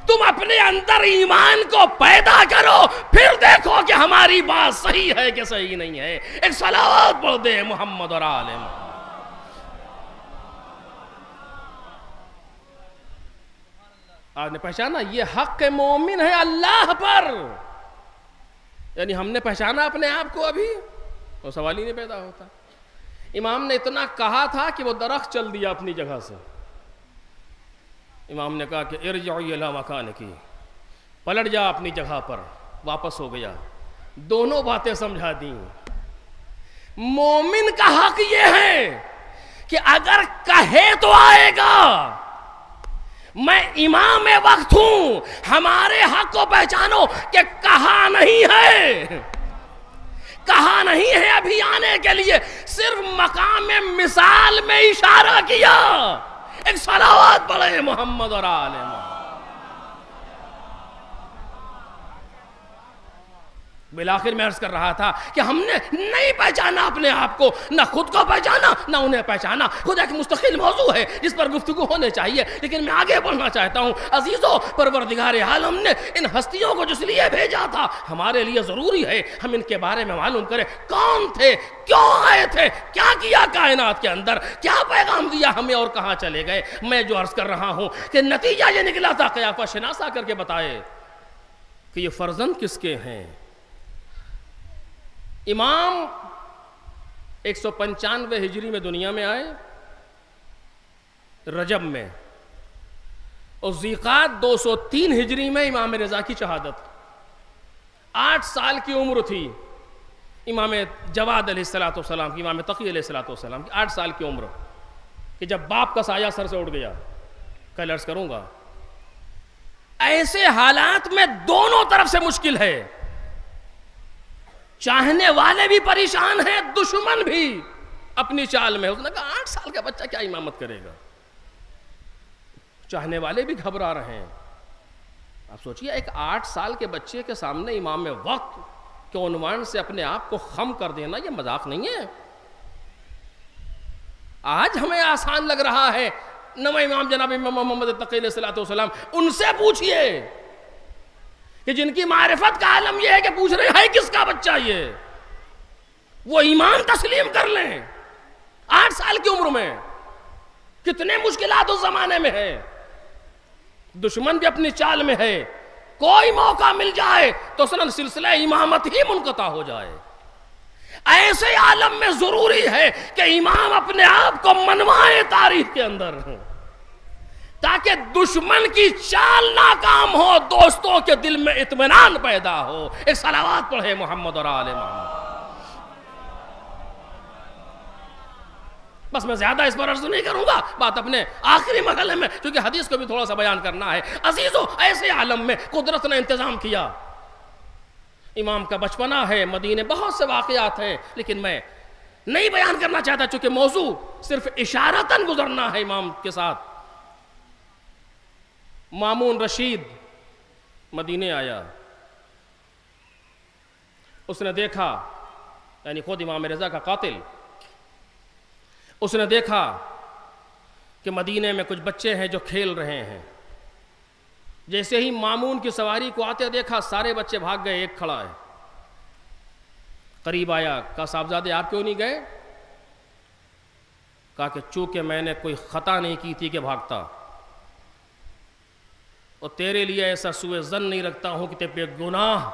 Speaker 1: تم اپنے اندر ایمان کو پیدا کرو، پھر دیکھو کہ ہماری بات صحیح ہے کہ صحیح نہیں ہے۔ ایک صلوات پڑھ دے محمد اور آل محمد۔ آپ نے پہچانا یہ حق مومن ہے اللہ پر، یعنی ہم نے پہچانا اپنے آپ کو، ابھی وہ سوال ہی نہیں پیدا ہوتا۔ امام نے اتنا کہا تھا کہ وہ درخت چل دیا اپنی جگہ سے۔ امام نے کہا کہ ارجعی الی مکانکی، پلٹ جا اپنی جگہ پر، واپس ہو گیا، دونوں باتیں سمجھا دیں۔ مومن کا حق یہ ہے کہ اگر کہے تو آئے گا، میں امام وقت ہوں، ہمارے حق کو پہچانو کہ کہا نہیں ہے، کہا نہیں ہے ابھی آنے کے لیے، صرف مقام مثال میں اشارہ کیا۔ ایک صلوات پڑھے محمد اور آل محمد۔ بالآخر میں عرض کر رہا تھا کہ ہم نے نہیں پہچانا اپنے آپ کو، نہ خود کو پہچانا نہ انہیں پہچانا۔ خود ایک مستقل موضوع ہے جس پر گفتگو ہونے چاہیے، لیکن میں آگے بڑھنا چاہتا ہوں۔ عزیزو، پروردگار عالم نے ان ہستیوں کو جس لیے بھیجا تھا، ہمارے لیے ضروری ہے ہم ان کے بارے میں معلوم کریں، کون تھے، کیوں آئے تھے، کیا کیا کائنات کے اندر، کیا پیغام دیا ہمیں اور کہاں چلے گئے۔ میں جو عرض کر رہا ہوں کہ نتیجہ یہ نکلا تھا، قیافہ شناسا کر کے بتائے کہ یہ فرزند کس کے ہیں۔ امام 195 ہجری میں دنیا میں آئے، رجب میں، اور ذیقعد 203 ہجری میں امام رضا کی شہادت۔ 8 سال کی عمر تھی امام جواد علیہ السلام کی، امام تقی علیہ السلام کی 8 سال کی عمر، کہ جب باپ کا سایہ سر سے اٹھ گیا۔ کل عرض کروں گا، ایسے حالات میں دونوں طرف سے مشکل ہے، چاہنے والے بھی پریشان ہیں، دشمن بھی اپنی چال میں۔ اس نے کہا 8 سال کا بچہ کیا امامت کرے گا، چاہنے والے بھی گھبرا رہے ہیں۔ آپ سوچئے ایک 8 سال کے بچے کے سامنے امام وقت کے عنوان سے اپنے آپ کو خم کر دینا، یہ مذاق نہیں ہے۔ آج ہمیں آسان لگ رہا ہے، نویں امام جناب امام محمد تقی علیہ السلام، ان سے پوچھئے کہ جن کی معرفت کا عالم یہ ہے کہ پوچھ رہے ہیں کس کا بچہ یہ، وہ ایمان تسلیم کر لیں۔ 8 سال کی عمر میں کتنے مشکلات اس زمانے میں ہے، دشمن بھی اپنی چال میں ہے، کوئی موقع مل جائے تو سلسلہ امامت ہی منقطع ہو جائے۔ ایسے عالم میں ضروری ہے کہ امام اپنے آپ کو منوائے تاریخ کے اندر، تاکہ دشمن کی چال ناکام ہو، دوستوں کے دل میں اطمینان پیدا ہو۔ ایک صلوات پڑھے محمد اور آل محمد۔ بس میں زیادہ اس پر عرض نہیں کروں گا، بات اپنے آخری مرحلے میں، کیونکہ حدیث کو بھی تھوڑا سا بیان کرنا ہے۔ عزیزو، ایسے عالم میں قدرت نے انتظام کیا۔ امام کا بچپنا ہے، مدینے بہت سے واقعات ہیں، لیکن میں نہیں بیان کرنا چاہتا چونکہ موضوع صرف اشارتاً گزرنا ہے امام کے ساتھ. مامون رشید مدینے آیا. اس نے دیکھا، یعنی خود امام رضا کا قاتل، اس نے دیکھا کہ مدینے میں کچھ بچے ہیں جو کھیل رہے ہیں. جیسے ہی مامون کی سواری کو آتے دیکھا سارے بچے بھاگ گئے، ایک کھڑا ہے. قریب آیا، کہا صاحبزادے آپ کیوں نہیں گئے؟ کہا کہ چونکہ میں نے کوئی خطا نہیں کی تھی کہ بھاگتا، اور تیرے لیے ایسا سوء ظن نہیں رکھتا ہوں کہ تیرے گناہ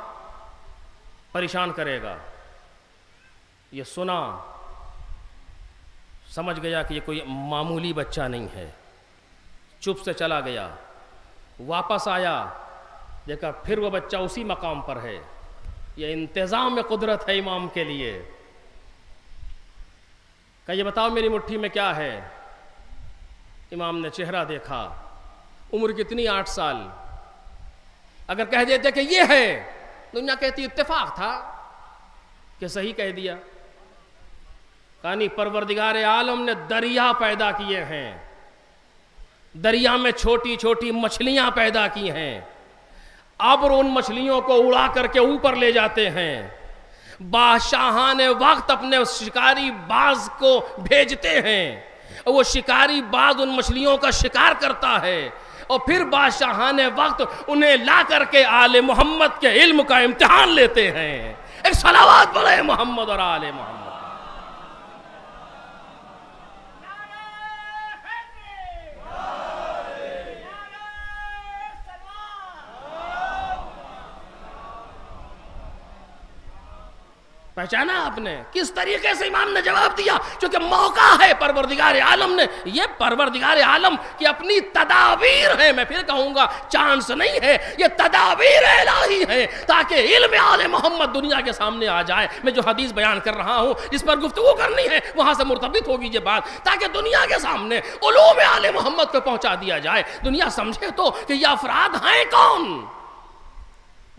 Speaker 1: پریشان کرے گا. یہ سنا، سمجھ گیا کہ یہ کوئی معمولی بچہ نہیں ہے، چپ سے چلا گیا. واپس آیا، دیکھا پھر وہ بچہ اسی مقام پر ہے. یہ انتظام قدرت ہے امام کے لیے. کہ یہ بتاؤ میری مٹھی میں کیا ہے؟ امام نے چہرہ دیکھا. عمر کتنی؟ 8 سال. اگر کہہ دیتے کہ یہ ہے، دنیا کہتی اتفاق تھا کہ صحیح کہہ دیا. کہانی پروردگار عالم نے دریا پیدا کیے ہیں، دریا میں چھوٹی چھوٹی مچھلیاں پیدا کی ہیں. ابر ان مچھلیوں کو اڑا کر کے اوپر لے جاتے ہیں. بادشاہان وقت اپنے شکاری باز کو بھیجتے ہیں، وہ شکاری باز ان مچھلیوں کا شکار کرتا ہے، اور پھر بادشاہان وقت انہیں لا کر کے آل محمد کے علم کا امتحان لیتے ہیں. ایک صلوات پڑھے محمد اور آل محمد. پہچانا آپ نے کس طریقے سے امام نے جواب دیا؟ چونکہ موقع ہے پروردگار عالم نے، یہ پروردگار عالم کی اپنی تدابیر ہے. میں پھر کہوں گا چانس نہیں ہے، یہ تدابیر الہی ہے تاکہ علم آل محمد دنیا کے سامنے آ جائے. میں جو حدیث بیان کر رہا ہوں جس پر گفتگو کرنی ہے وہاں سے مرتبط ہوگی یہ بات، تاکہ دنیا کے سامنے علوم آل محمد کو پہنچا دیا جائے. دنیا سمجھے تو کہ یہ افراد ہیں کون.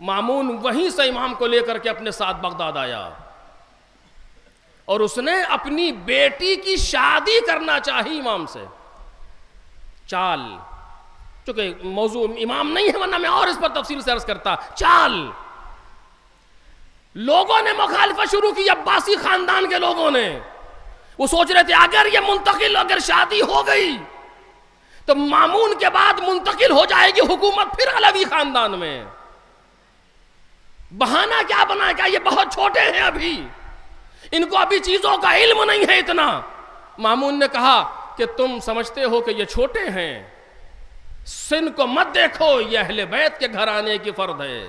Speaker 1: مامون وہیں سے امام کو لے کر کے اپنے ساتھ بغداد آیا، اور اس نے اپنی بیٹی کی شادی کرنا چاہی امام سے. چال، چونکہ موضوع امام نہیں ہے ورنہ میں اور اس پر تفصیل سے عرض کرتا. چال، لوگوں نے مخالفت شروع کی، عباسی خاندان کے لوگوں نے. وہ سوچ رہے تھے اگر یہ منتقل، اگر شادی ہو گئی تو مامون کے بعد منتقل ہو جائے گی حکومت پھر علوی خاندان میں. بہانہ کیا بنا ہے؟ کہ یہ بہت چھوٹے ہیں، ابھی ان کو ابھی چیزوں کا علم نہیں ہے اتنا. مامون نے کہا کہ تم سمجھتے ہو کہ یہ چھوٹے ہیں، سن کو مت دیکھو، یہ اہل بیت کے گھرانے کی فرد ہے.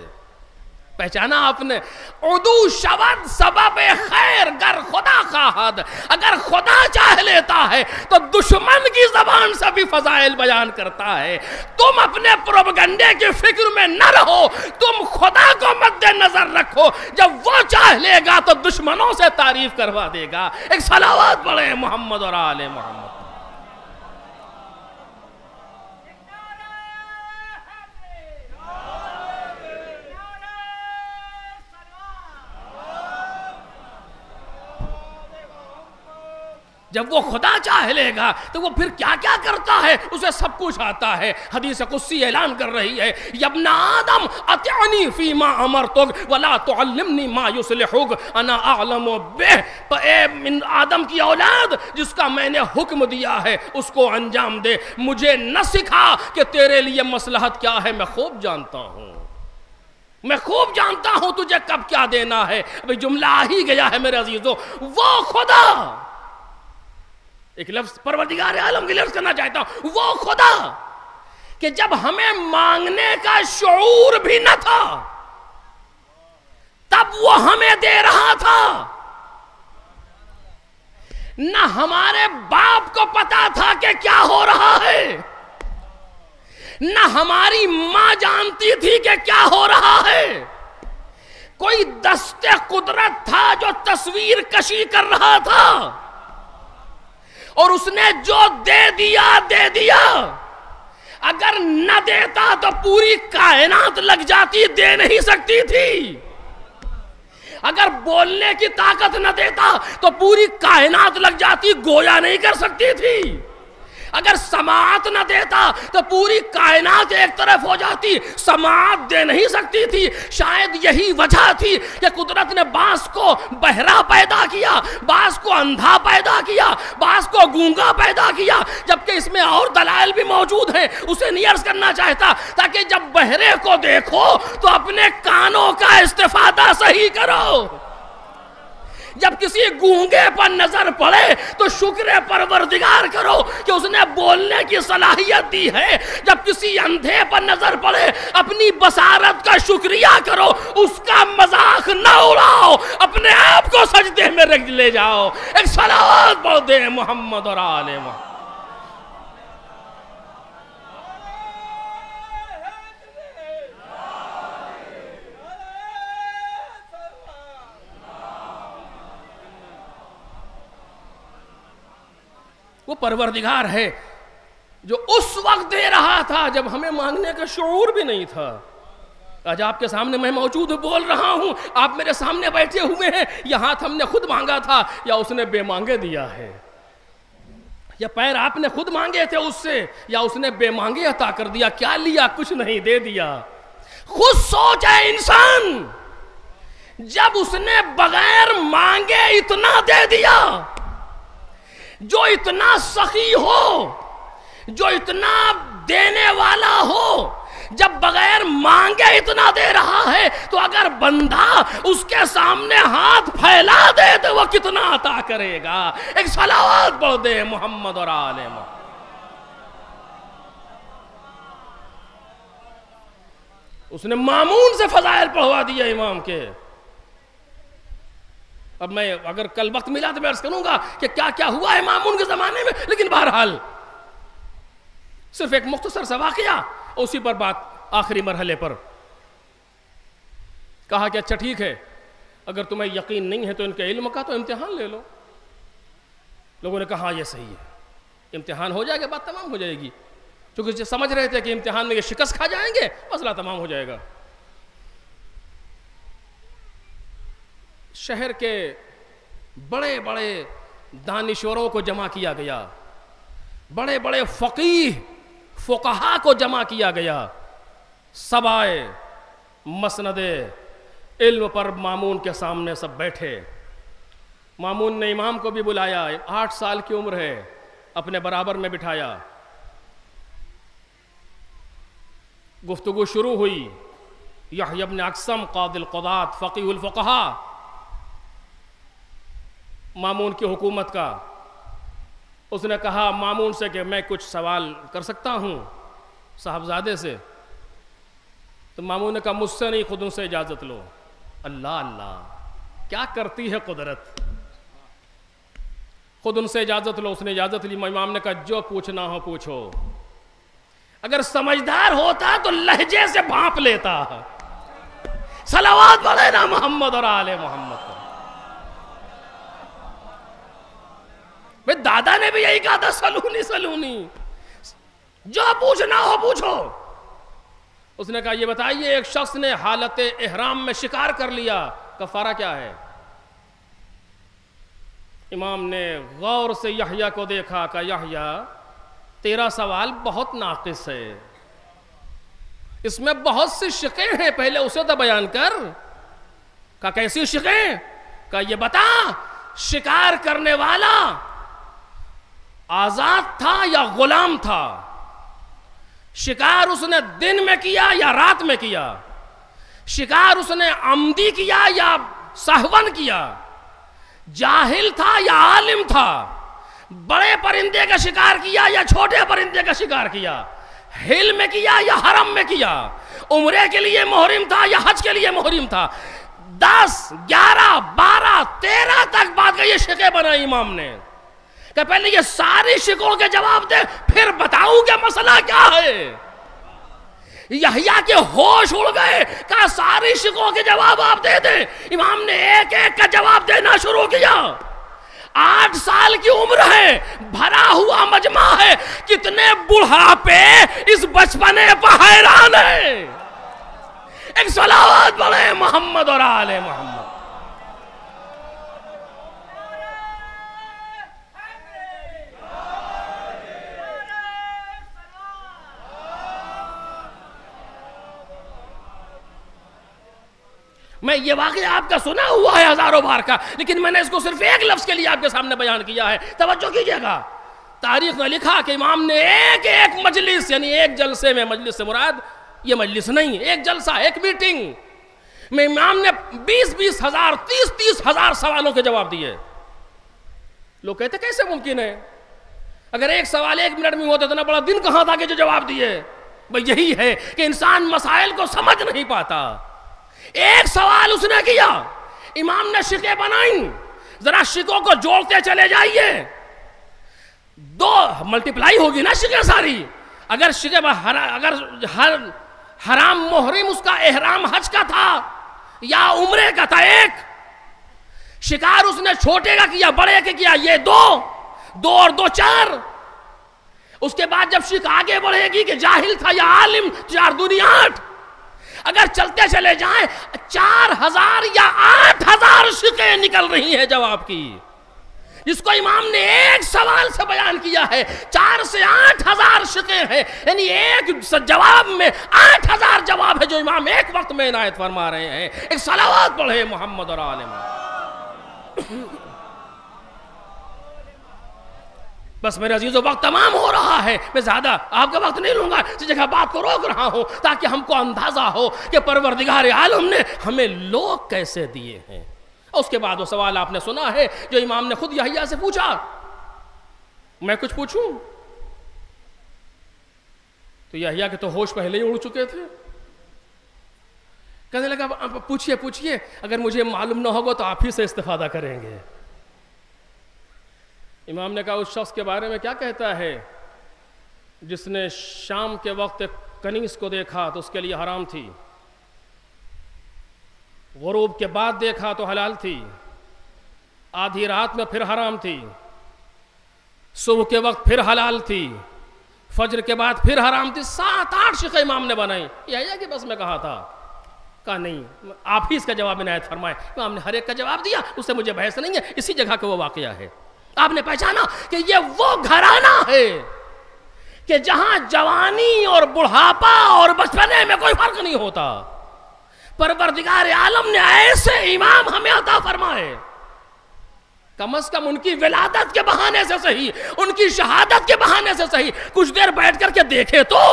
Speaker 1: پہچانا آپ نے؟ عدو شود سبب خیر گر خدا خواہد. اگر خدا چاہ لیتا ہے تو دشمن کی زبان سے بھی فضائل بیان کرتا ہے. تم اپنے پروپیگنڈے کی فکر میں نہ رہو، تم خدا کو مد نظر رکھو. جب وہ چاہ لے گا تو دشمنوں سے تعریف کروا دے گا. ایک صلوات پڑھیں محمد اور آل محمد. جب وہ خدا چاہ لے گا تو وہ پھر کیا کیا کرتا ہے، اسے سب کچھ آتا ہے. حدیث قدسی اعلان کر رہی ہے، یا ابن آدم اطعنی فیما امرتک ولا تعلمنی ما یصلحک انا اعلم بہ. اے من آدم کی اولاد، جس کا میں نے حکم دیا ہے اس کو انجام دے. مجھے نہ سکھا کہ تیرے لیے مصلحت کیا ہے، میں خوب جانتا ہوں. میں خوب جانتا ہوں تجھے کب کیا دینا ہے. ابھی جملہ آ ہی گیا ہے میرے عزیزو. وہ خدا، ایک لفظ پروردگار عالم کی لفظ کرنا چاہتا ہوں، وہ خدا کہ جب ہمیں مانگنے کا شعور بھی نہ تھا تب وہ ہمیں دے رہا تھا. نہ ہمارے باپ کو پتا تھا کہ کیا ہو رہا ہے، نہ ہماری ماں جانتی تھی کہ کیا ہو رہا ہے. کوئی دست قدرت تھا جو تصویر کشی کر رہا تھا، اور اس نے جو دے دیا دے دیا. اگر نہ دیتا تو پوری کائنات لگ جاتی، دے نہیں سکتی تھی. اگر بولنے کی طاقت نہ دیتا تو پوری کائنات لگ جاتی، گویا نہیں کر سکتی تھی۔ اگر سماعت نہ دیتا تو پوری کائنات ایک طرف ہو جاتی، سماعت دے نہیں سکتی تھی۔ شاید یہی وجہ تھی کہ قدرت نے بعض کو بہرا پیدا کیا، بعض کو اندھا پیدا کیا، بعض کو گونگا پیدا کیا، جبکہ اس میں اور دلائل بھی موجود ہیں، اسے نہیں عرض کرنا چاہتا، تاکہ جب بہرے کو دیکھو تو اپنے کانوں کا استفادہ صحیح کرو۔ جب کسی گونگے پر نظر پڑے تو شکر پروردگار کرو کہ اس نے بولنے کی صلاحیت دی ہے۔ جب کسی اندھے پر نظر پڑے اپنی بصارت کا شکریہ کرو، اس کا مذاق نہ اڑاؤ، اپنے آپ کو سجدے میں رکھ لے جاؤ۔ ایک صلوات پڑھ دے محمد اور آل محمد۔ وہ پروردگار ہے جو اس وقت دے رہا تھا جب ہمیں مانگنے کا شعور بھی نہیں تھا۔ آج آپ کے سامنے میں موجود بول رہا ہوں، آپ میرے سامنے بیٹھے ہوئے ہیں، یہ ہاتھ ہم نے خود مانگا تھا یا اس نے بے مانگے دیا ہے؟ یا پیر آپ نے خود مانگے تھے اس سے یا اس نے بے مانگے عطا کر دیا؟ کیا لیا؟ کچھ نہیں، دے دیا۔ خود سوچ ہے انسان، جب اس نے بغیر مانگے اتنا دے دیا، جو اتنا سخی ہو، جو اتنا دینے والا ہو، جب بغیر مانگے اتنا دے رہا ہے تو اگر بندہ اس کے سامنے ہاتھ پھیلا دے تو وہ کتنا عطا کرے گا؟ ایک صلوات پڑھ دے محمد اور آل محمد۔ اس نے مامون سے فضائل پڑھوا دیا امام کے۔ اب میں اگر کل وقت ملا تو میں عرض کروں گا کہ کیا کیا ہوا ہے مامون کے زمانے میں، لیکن بہرحال صرف ایک مختصر سا واقعہ، اسی پر بات آخری مرحلے پر۔ کہا کہ اچھا ٹھیک ہے، اگر تمہیں یقین نہیں ہے تو ان کے علم کا تو امتحان لے لو۔ لوگوں نے کہا یہ صحیح ہے، امتحان ہو جائے گا بات تمام ہو جائے گی، چونکہ سمجھ رہے تھے کہ امتحان میں یہ شکست کھا جائیں گے، مسئلہ تمام ہو جائے گا۔ شہر کے بڑے بڑے دانشوروں کو جمع کیا گیا، بڑے بڑے فقیہ فقہا کو جمع کیا گیا، سبائے مسند علم پر مامون کے سامنے سب بیٹھے۔ مامون نے امام کو بھی بلایا، 8 سال کی عمر ہے، اپنے برابر میں بٹھایا، گفتگو شروع ہوئی۔ یحییٰ بن اقسم قاضی القضاة فقیہ الفقہا، مامون کی حکومت کا۔ اس نے کہا مامون سے کہ میں کچھ سوال کر سکتا ہوں صاحبزادے سے؟ تو مامون نے کہا مجھ سے نہیں، خود ان سے اجازت لو۔ اللہ اللہ، کیا کرتی ہے قدرت! خود ان سے اجازت لو۔ اس نے اجازت لی۔ امام نے کہا جو پوچھنا ہو پوچھو۔ اگر سمجھدار ہوتا تو لہجے سے بھانپ لیتا۔ صلوات پڑھے نا محمد اور آل محمد۔ بھئی دادا نے بھی یہی کہا تھا، سلونی سلونی، جو پوچھنا ہو پوچھو۔ اس نے کہا یہ بتائیے، ایک شخص نے حالت احرام میں شکار کر لیا، کفارہ کیا ہے؟ امام نے غور سے یحییٰ کو دیکھا، کہا یحییٰ تیرا سوال بہت ناقص ہے، اس میں بہت سی شقیں ہیں، پہلے اسے تو بیان کر۔ کہا کیسی شقیں؟ کہا یہ بتا، شکار کرنے والا آزاد تھا یا غلام تھا؟ شکار اس نے دن میں کیا یا رات میں کیا؟ شکار اس نے عمدی کیا یا سہون کیا؟ جاہل تھا یا عالم تھا؟ بڑے پرندے کا شکار کیا یا چھوٹے پرندے کا شکار کیا؟ ہل میں کیا یا حرم میں کیا؟ عمرے کے لیے محرم تھا یا حج کے لیے محرم تھا؟ 10 11 12 13 تک بات کا یہ شقیں بنائی امام نے کہ پہلے یہ ساری شکوں کے جواب دے، پھر بتاؤں کہ مسئلہ کیا ہے۔ یحییٰ کے ہوش اڑ گئے، کہا ساری شکوں کے جواب آپ دے دیں۔ امام نے ایک ایک کا جواب دینا شروع کیا۔ 8 سال کی عمر ہے، بھرا ہوا مجمع ہے، کتنے بڑھاپے اس بچپنے پر حیران ہے۔ ایک صلوات پڑھے محمد اور آل محمد۔ میں یہ واقعہ آپ کا سنا ہوا ہے ہزاروں بار کا، لیکن میں نے اس کو صرف ایک لفظ کے لیے آپ کے سامنے بیان کیا ہے. توجہ کیجئے گا، تاریخ نے لکھا کہ امام نے ایک مجلس، یعنی ایک جلسے میں، مجلس سے مراد یہ مجلس نہیں، ایک جلسہ، ایک میٹنگ میں امام نے 20 ہزار 30 ہزار سوالوں کے جواب دیے. لوگ کہتے کیسے ممکن ہے؟ اگر ایک سوال 1 منٹ میں ہوتا اتنا بڑا دن کہاں تھا کہ جو جواب دیے؟ بھئی یہی ہے کہ انسان مسائل کو سمجھ نہیں پاتا. ایک سوال اس نے کیا، امام نے شقیں بنائیں، ذرا شقوں کو جوڑتے چلے جائیے، 2 ملٹیپلائی ہوگی نا شقیں ساری. اگر شقیں اگر ہر حرام محرم اس کا احرام حج کا تھا یا عمرے کا تھا، ایک شکار اس نے چھوٹے کا کیا، بڑے کا کیا، یہ 2 اور 2 4. اس کے بعد جب شک آگے بڑھے گی کہ جاہل تھا یا عالم، 4 دونی 8. اگر چلتے چلے جائیں 4000 یا 8000 شکیں نکل رہی ہیں جواب کی، جس کو امام نے ایک سوال سے بیان کیا ہے. 4 سے 8000 شکیں ہیں، یعنی ایک جواب میں 8000 جواب ہے جو امام ایک وقت میں عنایت فرما رہے ہیں. ایک صلوات پڑھے محمد اور آل محمد. بس میرے عزیزو وقت تمام ہو رہا ہے، میں زیادہ آپ کا وقت نہیں لوں گا، اس جگہ بات کو روک رہا ہوں تاکہ ہم کو اندازہ ہو کہ پروردگار عالم نے ہمیں لوگ کیسے دیے ہیں. اس کے بعد وہ سوال آپ نے سنا ہے جو امام نے خود یحییٰ سے پوچھا. میں کچھ پوچھوں تو یحییٰ کے تو ہوش پہلے ہی اڑ چکے تھے. کہنے لگا پوچھئے، اگر مجھے معلوم نہ ہوگا تو آپ ہی سے استفادہ کریں گے. امام نے کہا اس شخص کے بارے میں کیا کہتا ہے جس نے شام کے وقت کنیز کو دیکھا تو اس کے لیے حرام تھی، غروب کے بعد دیکھا تو حلال تھی، آدھی رات میں پھر حرام تھی، صبح کے وقت پھر حلال تھی، فجر کے بعد پھر حرام تھی. 7-8 شقیں امام نے بنائی. یحییٰ کہ بس میں کہا تھا، کہا نہیں، آپ ہی اس کا جواب عنایت فرمائے. امام نے ہر ایک کا جواب دیا، اس سے مجھے بحث نہیں ہے، اسی جگہ کا وہ واقعہ ہے. آپ نے پہچانا کہ یہ وہ گھرانہ ہے کہ جہاں جوانی اور بڑھاپا اور بچپنے میں کوئی فرق نہیں ہوتا. پروردگار عالم نے ایسے امام ہمیں عطا فرمائے، کم از کم ان کی ولادت کے بہانے سے صحیح، ان کی شہادت کے بہانے سے صحیح کچھ دیر بیٹھ کر کے دیکھے تو.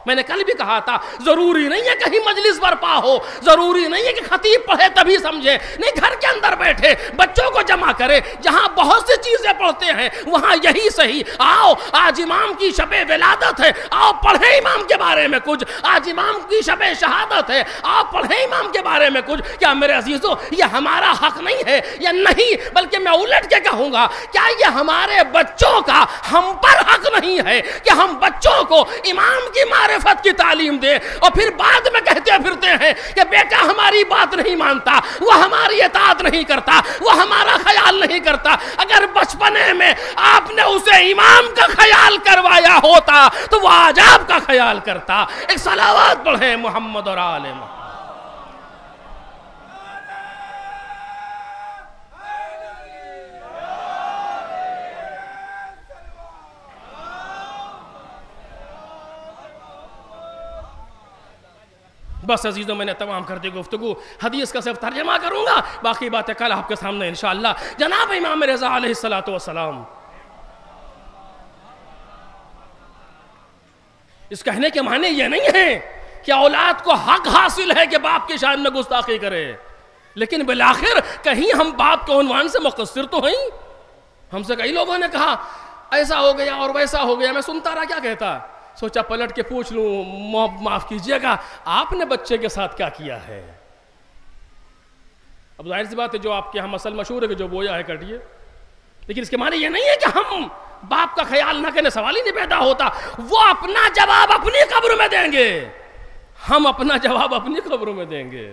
Speaker 1: میں نے کل بھی کہا تھا، ضروری نہیں ہے کہیں مجلس برپا ہو، ضروری نہیں ہے کہ خطیب پڑھے تبھی سمجھے، نہیں، گھر کے اندر بیٹھے بچوں کو جمع کرے، جہاں بہت سی چیزیں پڑھتے ہیں وہاں یہی صحیح. آؤ، آج امام کی شب ولادت ہے، آؤ پڑھیں امام کے بارے میں کچھ. آج امام کی شب شہادت ہے، آؤ پڑھیں امام کے بارے میں کچھ. کیا میرے عزیزو یہ ہمارا حق نہیں ہے؟ یا نہیں، بلکہ میں الٹ کے کہوں گا، کیا یہ ہمارے بچوں کا ہم پر حق نہیں ہے کہ ہم بچوں کو امام کی معرفت کی تعلیم دے، اور پھر بعد میں کہتے پھرتے ہیں کہ بیٹا ہماری بات نہیں مانتا، وہ ہماری اطاعت نہیں کرتا، وہ ہمارا خیال نہیں کرتا. اگر بچپنے میں آپ نے اسے امام کا خیال کروایا ہوتا تو وہ آج آپ کا خیال کرتا. ایک صلوات پڑھیں محمد اور آل محمد. بس عزیزوں، میں نے تمام کر دی گفتگو، حدیث کا صرف ترجمہ کروں گا، باقی باتیں کل آپ کے سامنے انشاءاللہ. جناب امام رضا علیہ السلام، اس کہنے کے معنی یہ نہیں ہے کہ اولاد کو حق حاصل ہے کہ باپ کی شان میں گستاخی کرے، لیکن بالآخر کہیں ہم باپ کے عنوان سے مقصر تو ہیں. ہم سے کئی لوگوں نے کہا ایسا ہو گیا اور ویسا ہو گیا، میں سنتا رہا کیا کہتا، سوچا پلٹ کے پوچھ لوں، معاف کیجئے گا، آپ نے بچے کے ساتھ کیا کیا ہے؟ اب ظاہر سی بات ہے جو آپ کے ہاں مسئلہ مشہور ہے کہ جو بویا ہے کٹیے، لیکن اس کے معنی یہ نہیں ہے کہ ہم باپ کا خیال نہ کرنے، سوال ہی نہیں پیدا ہوتا. وہ اپنا جواب اپنی قبر میں دیں گے، ہم اپنا جواب اپنی قبر میں دیں گے.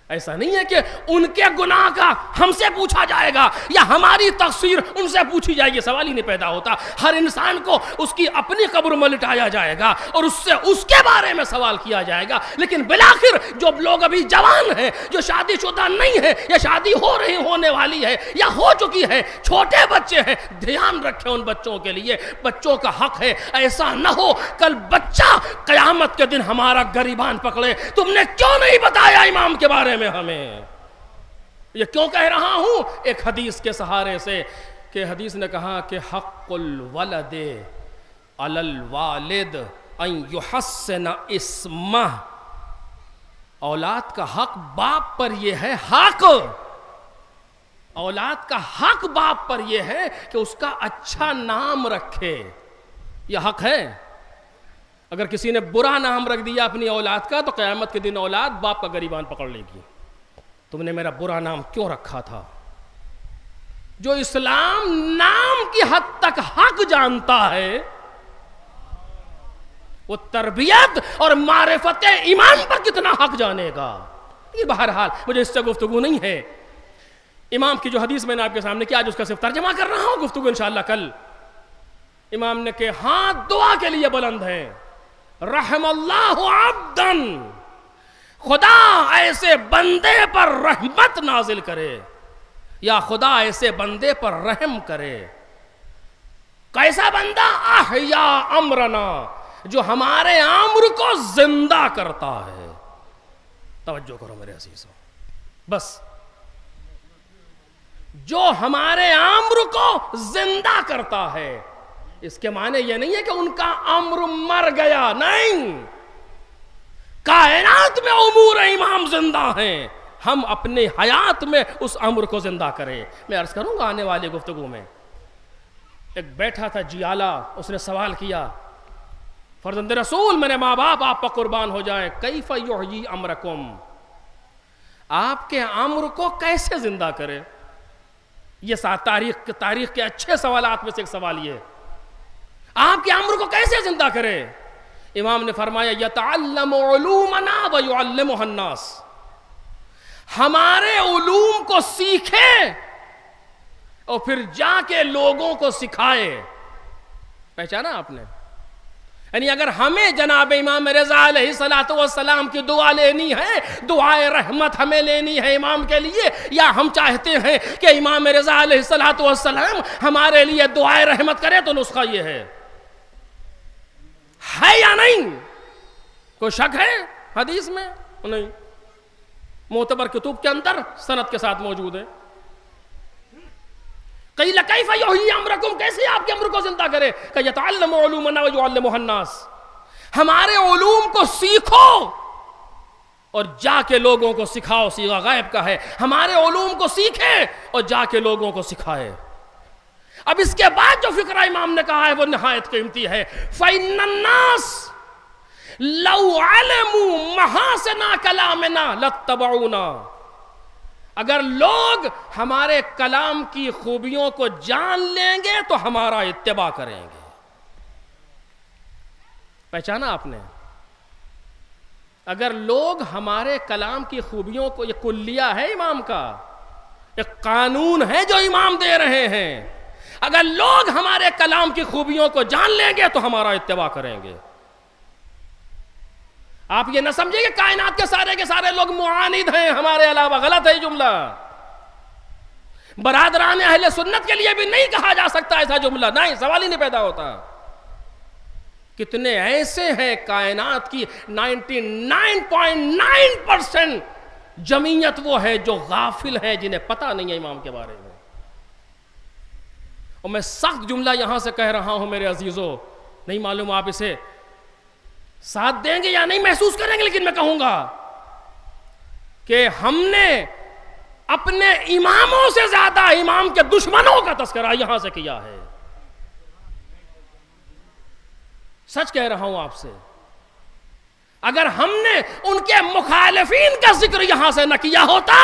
Speaker 1: ایسا نہیں ہے کہ ان کے گناہ کا ہم سے پوچھا جائے گا یا ہماری تقصیر ان سے پوچھی جائے گی، سوال ہی نہیں پیدا ہوتا. ہر انسان کو اس کی اپنی قبر میں لٹایا جائے گا اور اس سے اس کے بارے میں سوال کیا جائے گا. لیکن بالآخر جو لوگ ابھی جوان ہیں، جو شادی شدہ نہیں ہیں یا شادی ہونے والی ہے یا ہو چکی ہے، چھوٹے بچے ہیں، دھیان رکھیں ان بچوں کے لیے. بچوں کا حق ہے، ایسا نہ ہو کل بچہ قیامت کے دن ہمارا گریبان پکڑے، تم نے کیوں نہیں بتایا امام کے بارے میں، میں ہمیں. یہ کیوں کہہ رہا ہوں؟ ایک حدیث کے سہارے سے، کہ حدیث نے کہا کہ حق الولد علی الوالد ان یحسن اسمہ، اولاد کا حق باپ پر یہ ہے، حق اولاد کا حق باپ پر یہ ہے کہ اس کا اچھا نام رکھے. یہ حق ہے. اگر کسی نے برا نام رکھ دیا اپنی اولاد کا تو قیامت کے دن اولاد باپ کا گریبان پکڑ لے گی، تم نے میرا برا نام کیوں رکھا تھا؟ جو اسلام نام کی حد تک حق جانتا ہے وہ تربیت اور معرفت امام پر کتنا حق جانے گا. یہ بہرحال مجھے اس سے گفتگو نہیں ہے. امام کی جو حدیث میں نے آپ کے سامنے کیا، آج اس کا صرف ترجمہ کر رہا ہوں، گفتگو انشاءاللہ کل. امام نے کہ ہاتھ دعا کے لیے بلند ہیں، رحم اللہ عبدن، خدا ایسے بندے پر رحمت نازل کرے، یا خدا ایسے بندے پر رحم کرے. کیسا بندہ؟ احیا امرنا، جو ہمارے امر کو زندہ کرتا ہے. توجہ کرو میرے عزیزوں، بس جو ہمارے امر کو زندہ کرتا ہے، اس کے معنی یہ نہیں ہے کہ ان کا امر مر گیا، نہیں، کائنات میں امور امام زندہ ہیں، ہم اپنے حیات میں اس امر کو زندہ کریں. میں عرض کروں گا آنے والی گفتگو میں، ایک بیٹھا تھا جیالہ، اس نے سوال کیا، فرزند رسول میرے ماں باپ آپ پر قربان ہو جائیں، کیف یحیی امرکم، آپ کے امر کو کیسے زندہ کرے؟ یہ تاریخ کے اچھے سوالات میں سے ایک سوال یہ، آپ کے امر کو کیسے زندہ کرے؟ امام نے فرمایا یتعلم علومنا ویعلمها الناس، ہمارے علوم کو سیکھے اور پھر جا کے لوگوں کو سکھائے. پہچانا آپ نے؟ یعنی اگر ہمیں جناب امام رضا علیہ السلام کی دعا لینی ہے، دعائے رحمت ہمیں لینی ہے امام کے لیے، یا ہم چاہتے ہیں کہ امام رضا علیہ السلام ہمارے لیے دعائے رحمت کرے، تو نسخہ یہ ہے یا نہیں؟ کوئی شک ہے حدیث میں؟ نہیں، معتبر کتب کے اندر سند کے ساتھ موجود ہے. قیل کیف یحیی امرکم، کیسے آپ کے امر کو زندہ کرے؟ کہ یتعلم علومنا ویعلمها الناس، ہمارے علوم کو سیکھو اور جا کے لوگوں کو سکھاؤ. صیغہ غائب کا ہے، ہمارے علوم کو سیکھے اور جا کے لوگوں کو سکھائے. اب اس کے بعد جو فقرہ امام نے کہا ہے وہ نہایت قیمتی ہے. فَإِنَّ النَّاسِ لَوْ عَلَمُوا مَحَاسِنَ كَلَامِنَا لَاتَّبَعُونَا، اگر لوگ ہمارے کلام کی خوبیوں کو جان لیں گے تو ہمارا اتباع کریں گے. پہچانا آپ نے؟ اگر لوگ ہمارے کلام کی خوبیوں کو، یہ کلیہ ہے امام کا، ایک قانون ہے جو امام دے رہے ہیں، اگر لوگ ہمارے کلام کی خوبیوں کو جان لیں گے تو ہمارا اتباع کریں گے. آپ یہ نہ سمجھیں کہ کائنات کے سارے لوگ معاند ہیں ہمارے علاوہ، غلط ہے یہ جملہ. برادران اہل سنت کے لیے بھی نہیں کہا جا سکتا ایسا جملہ، نہیں، سوال ہی نہیں پیدا ہوتا. کتنے ایسے ہیں کائنات کی 99.9% جمعیت وہ ہے جو غافل ہیں، جنہیں پتہ نہیں ہے امام کے بارے میں. اور میں سخت جملہ یہاں سے کہہ رہا ہوں میرے عزیزو، نہیں معلوم آپ اسے ساتھ دیں گے یا نہیں محسوس کریں گے، لیکن میں کہوں گا کہ ہم نے اپنے اماموں سے زیادہ امام کے دشمنوں کا تذکرہ یہاں سے کیا ہے. سچ کہہ رہا ہوں آپ سے، اگر ہم نے ان کے مخالفین کا ذکر یہاں سے نہ کیا ہوتا،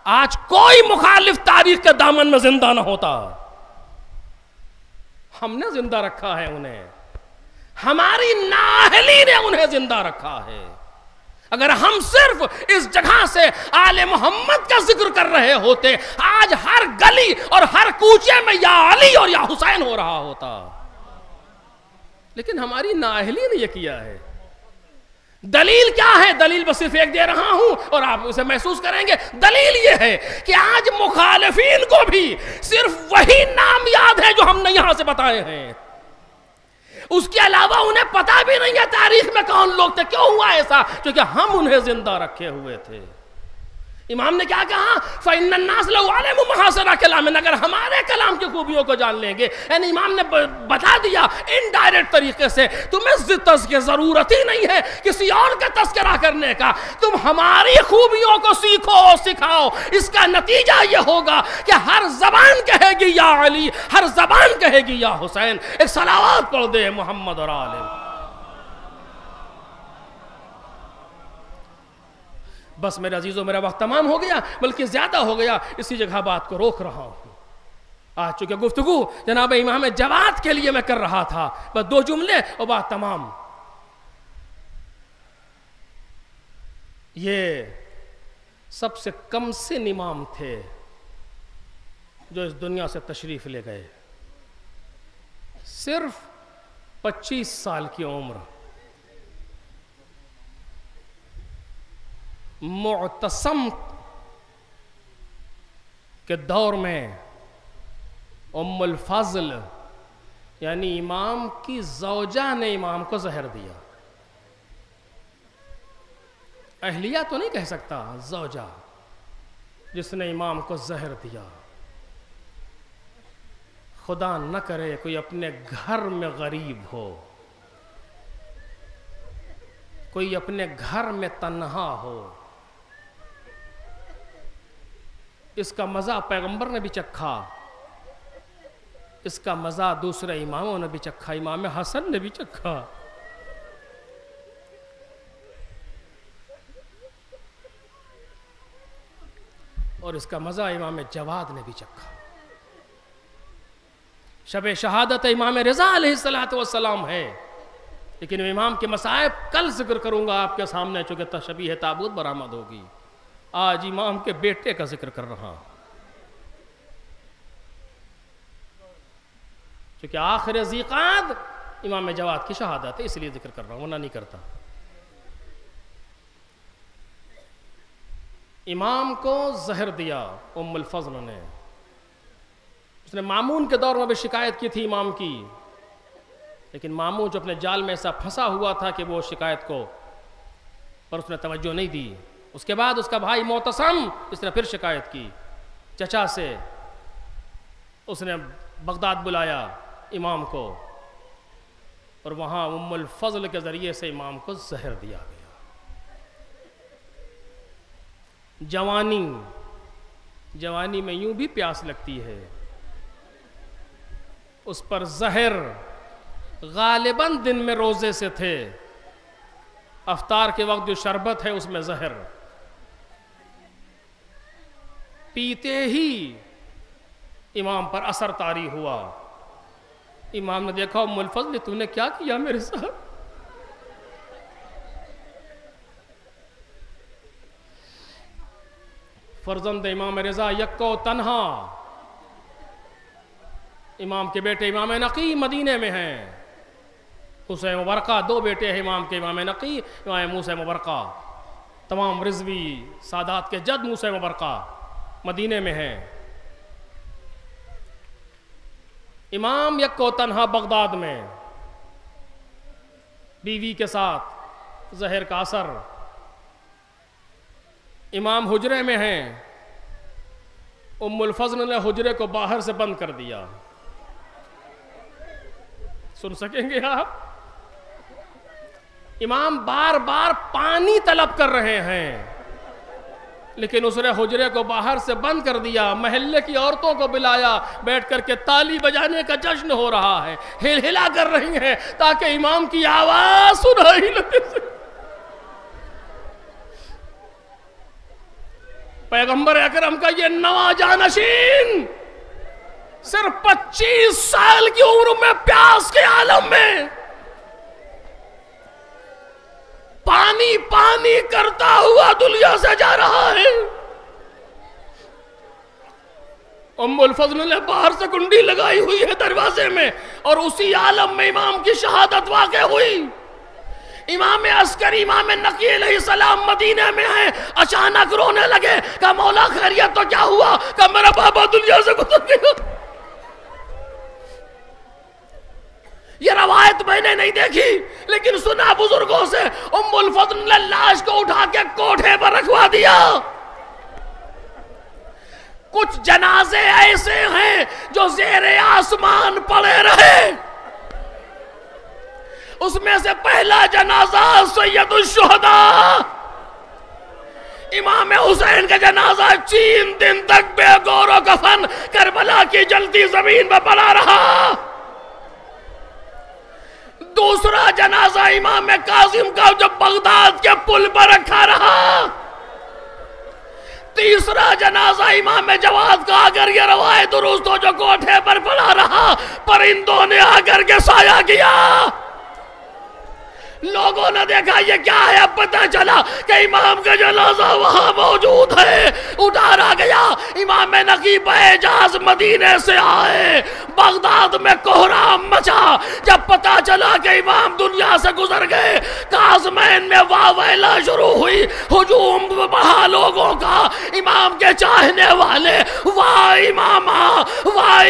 Speaker 1: آج کوئی مخالف تاریخ کے دامن میں زندہ نہ ہوتا. ہم نے زندہ رکھا ہے انہیں، ہماری نااہلی نے انہیں زندہ رکھا ہے. اگر ہم صرف اس جگہ سے آل محمد کا ذکر کر رہے ہوتے، آج ہر گلی اور ہر کوچے میں یا علی اور یا حسین ہو رہا ہوتا. لیکن ہماری نااہلی نے یہ کیا ہے. دلیل کیا ہے؟ دلیل بس صرف ایک دے رہا ہوں اور آپ اسے محسوس کریں گے. دلیل یہ ہے کہ آج مخالفین کو بھی صرف وہی نام یاد ہے جو ہم نے یہاں سے بتائے ہیں، اس کے علاوہ انہیں پتہ بھی نہیں ہے تاریخ میں کون لوگ تھے. کیوں ہوا ایسا؟ کیونکہ ہم انہیں زندہ رکھے ہوئے تھے. امام نے کیا کہا فَإِنَّ النَّاسَ لَوْ عَلِمُوا مَحَاسِنَ كَلَامِنَا، اگر ہمارے کلام کی خوبیوں کو جان لیں گے، یعنی امام نے بتا دیا انڈائریکٹ طریقے سے تمہیں تذکرہ ضرورت ہی نہیں ہے کسی اور کا تذکرہ کرنے کا، تم ہماری خوبیوں کو سیکھو اور سکھاؤ، اس کا نتیجہ یہ ہوگا کہ ہر زبان کہے گی یا علی، ہر زبان کہے گی یا حسین۔ ایک صلوات پڑھ دے محمد اور آل۔ بس میرے عزیزوں میرا وقت تمام ہو گیا، بلکہ زیادہ ہو گیا، اسی جگہ بات کو روک رہا ہوں۔ آج چونکہ گفتگو جناب امام جواد کے لیے میں کر رہا تھا، بس 2 جملے اور بات تمام۔ یہ سب سے کم سن امام تھے جو اس دنیا سے تشریف لے گئے، صرف 25 سال کی عمر۔ معتصم کے دور میں ام الفضل یعنی امام کی زوجہ نے امام کو زہر دیا۔ اہلیہ تو نہیں کہہ سکتا، زوجہ جس نے امام کو زہر دیا۔ خدا نہ کرے کوئی اپنے گھر میں غریب ہو، کوئی اپنے گھر میں تنہا ہو، اس کا مزہ پیغمبر نے بھی چکھا، اس کا مزہ دوسرے اماموں نے بھی چکھا، امام حسن نے بھی چکھا۔ اور اس کا مزہ امام جواد نے بھی چکھا۔ شب شہادت امام رضا علیہ السلام ہے، لیکن امام کے مصائب کل ذکر کروں گا آپ کے سامنے، چونکہ شبیہ تابوت برآمد ہوگی۔ آج امام کے بیٹے کا ذکر کر رہا ہوں، چونکہ آخر ذیقعد امام جواد کی شہادت ہے، اس لیے ذکر کر رہا ہوں، ورنہ نہیں کرتا۔ امام کو زہر دیا ام الفضل نے، اس نے مامون کے دور میں بھی شکایت کی تھی امام کی، لیکن مامون جو اپنے جال میں ایسا پھنسا ہوا تھا کہ وہ شکایت کو پر اس نے توجہ نہیں دی۔ اس کے بعد اس کا بھائی معتصم اس نے پھر شکایت کی چچا سے، اس نے بغداد بلایا امام کو، اور وہاں ام الفضل کے ذریعے سے امام کو زہر دیا گیا۔ جوانی میں یوں بھی پیاس لگتی ہے، اس پر زہر غالباً دن میں روزے سے تھے، افطار کے وقت جو شربت ہے اس میں زہر، پیتے ہی امام پر اثر طاری ہوا۔ امام نے دیکھا ام الفضل تو نے کیا کیا میرے ساتھ؟ فرزند امام رضا یکو تنہا، امام کے بیٹے امام نقی مدینے میں ہیں، موسیٰ مبرقہ، 2 بیٹے ہیں امام کے، امام نقی امام موسیٰ مبرقہ، تمام رضوی سادات کے جد موسیٰ مبرقہ مدینے میں ہیں۔ امام یکو تنہا بغداد میں بیوی کے ساتھ، زہر کا اثر، امام حجرے میں ہیں، ام الفضل نے حجرے کو باہر سے بند کر دیا۔ سن سکیں گے آپ؟ امام بار بار پانی طلب کر رہے ہیں، لیکن اس نے حجرے کو باہر سے بند کر دیا، محلے کی عورتوں کو بلایا، بیٹھ کر کے تالی بجانے کا جشن ہو رہا ہے، ہل ہلا کر رہی ہیں تاکہ امام کی آواز سنائی نہ دے سکے۔ پیغمبر اکرم کا یہ نواں جانشین صرف 25 سال کی عمر میں پیاس کے عالم میں پانی پانی کرتا ہوا دنیا سے جا رہا ہے۔ ام الفضل نے باہر سے کنڈی لگائی ہوئی ہے دروازے میں، اور اسی عالم میں امام کی شہادت واقع ہوئی۔ امام عسکری امام نقی علیہ السلام مدینے میں ہیں، اچانک رونے لگے، کہا مولا خیریت تو کیا ہوا؟ کہا میرا بابا دنیا سے گزر گیا۔ یہ روایت میں نے نہیں دیکھی، لیکن سنا بزرگوں سے، ام الفضل نے لاش کو اٹھا کے کوٹھے پر رکھوا دیا۔ کچھ جنازے ایسے ہیں جو زیر آسمان پڑے رہے. اس میں سے پہلا جنازہ سید الشہداء امام حسین کا جنازہ 3 دن تک بے گور و کفن کربلا کی جلتی زمین میں پڑا رہا. دوسرا جنازہ امام کاظم کا جب بغداد کے پل پر رکھا رہا. تیسرا جنازہ امام جواد کا اگر یہ روایت درست ہو جو کوٹھے پر پڑا رہا، پرندوں نے آ کر کے سایہ کیا. لوگوں نے دیکھا یہ کیا ہے، اب پتہ چلا کہ امام کا جنازہ وہاں موجود ہے. اٹھارا گیا. امام نقی اعجاز مدینے سے آئے. بغداد میں کوہرام مچا. جب پتہ چلا کہ امام دنیا سے گزر گئے، کاظمین میں واہ ویلا شروع ہوئی. ہجوم بڑھا لوگوں کا. امام کے چاہنے والے واہ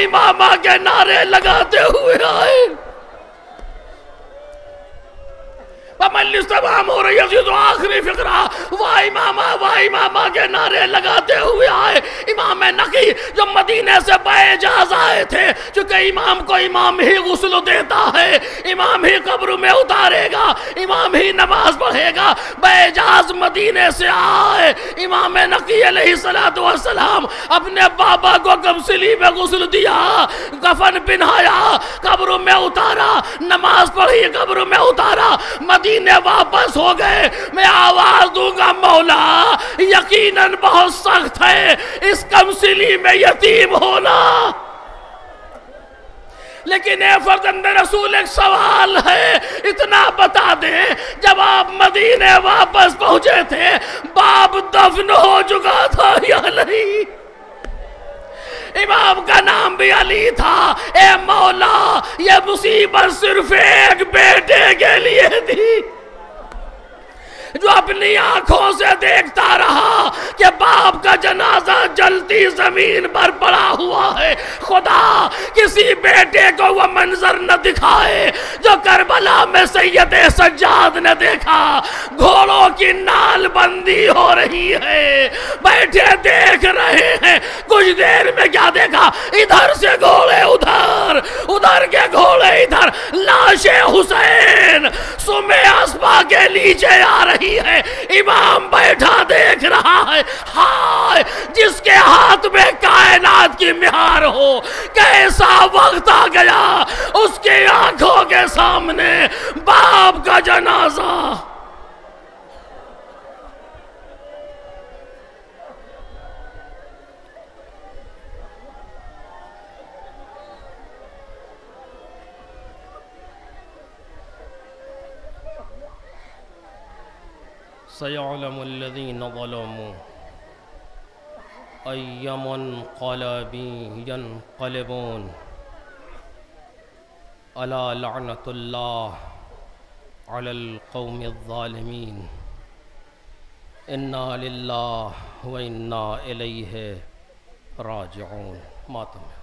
Speaker 1: امامہ کے نعرے لگاتے ہوئے آئے. مجلس تمام ہو رہی ہے تو آخری فقرہ واہ امامہ کے نعرے لگاتے ہوئے آئے. امام نقی جو مدینے سے باعجاز آئے تھے، چونکہ امام کو امام ہی غسل دیتا ہے، امام ہی قبر میں اتارے گا، امام ہی نماز پڑھے گا، باعجاز مدینے سے آئے. امام نقی علیہ السلام اپنے بابا کو غسلی میں غسل دیا، کفن پہنایا، قبر میں اتارا، نماز پڑھی، قبر میں اتارا، مدینے واپس ہو گئے. میں آواز دوں گا مولا یقیناً بہت سخت ہے اس کمسلی میں یتیم ہونا، لیکن اے فرزند رسول ایک سوال ہے. اتنا بتا دیں جب آپ مدینے واپس پہنچے تھے باپ دفن ہو چکا تھا یا نہیں؟ امام کا نام بھی علی تھا. اے مولا یہ مصیبت صرف ایک بیٹے کے لیے تھی جو اپنی آنکھوں سے دیکھتا رہا کہ باپ کا جنازہ جلتی زمین پر پڑا ہوا ہے. خدا کسی بیٹے کو وہ منظر نہ دکھائے جو کربلا میں سید سجاد نے دیکھا. گھوڑوں کی نال بندی ہو رہی ہے، بیٹھے دیکھ رہے ہیں. کچھ دیر میں کیا دیکھا؟ ادھر سے گھوڑے ادھر کے گھوڑے ادھر. لاش حسین سمے اسبا کے نیچے آ رہی ہے. امام بیٹھا دیکھ رہا ہے. ہائے جس کے ہاتھ میں کائنات کی مہار ہو، کیسا وقت آ گیا اس کی آنکھوں کے سامنے باپ کا جنازہ. سَيَعْلَمُ الَّذِينَ ظَلَمُوا أَيَّ مُنْقَلَبٍ يَنْقَلِبُونَ أَلَا لَعْنَةُ اللَّهِ عَلَى الْقَوْمِ الظَّالِمِينَ. إِنَّا لِلَّهِ وَإِنَّا إِلَيْهِ راجعون. ماتم.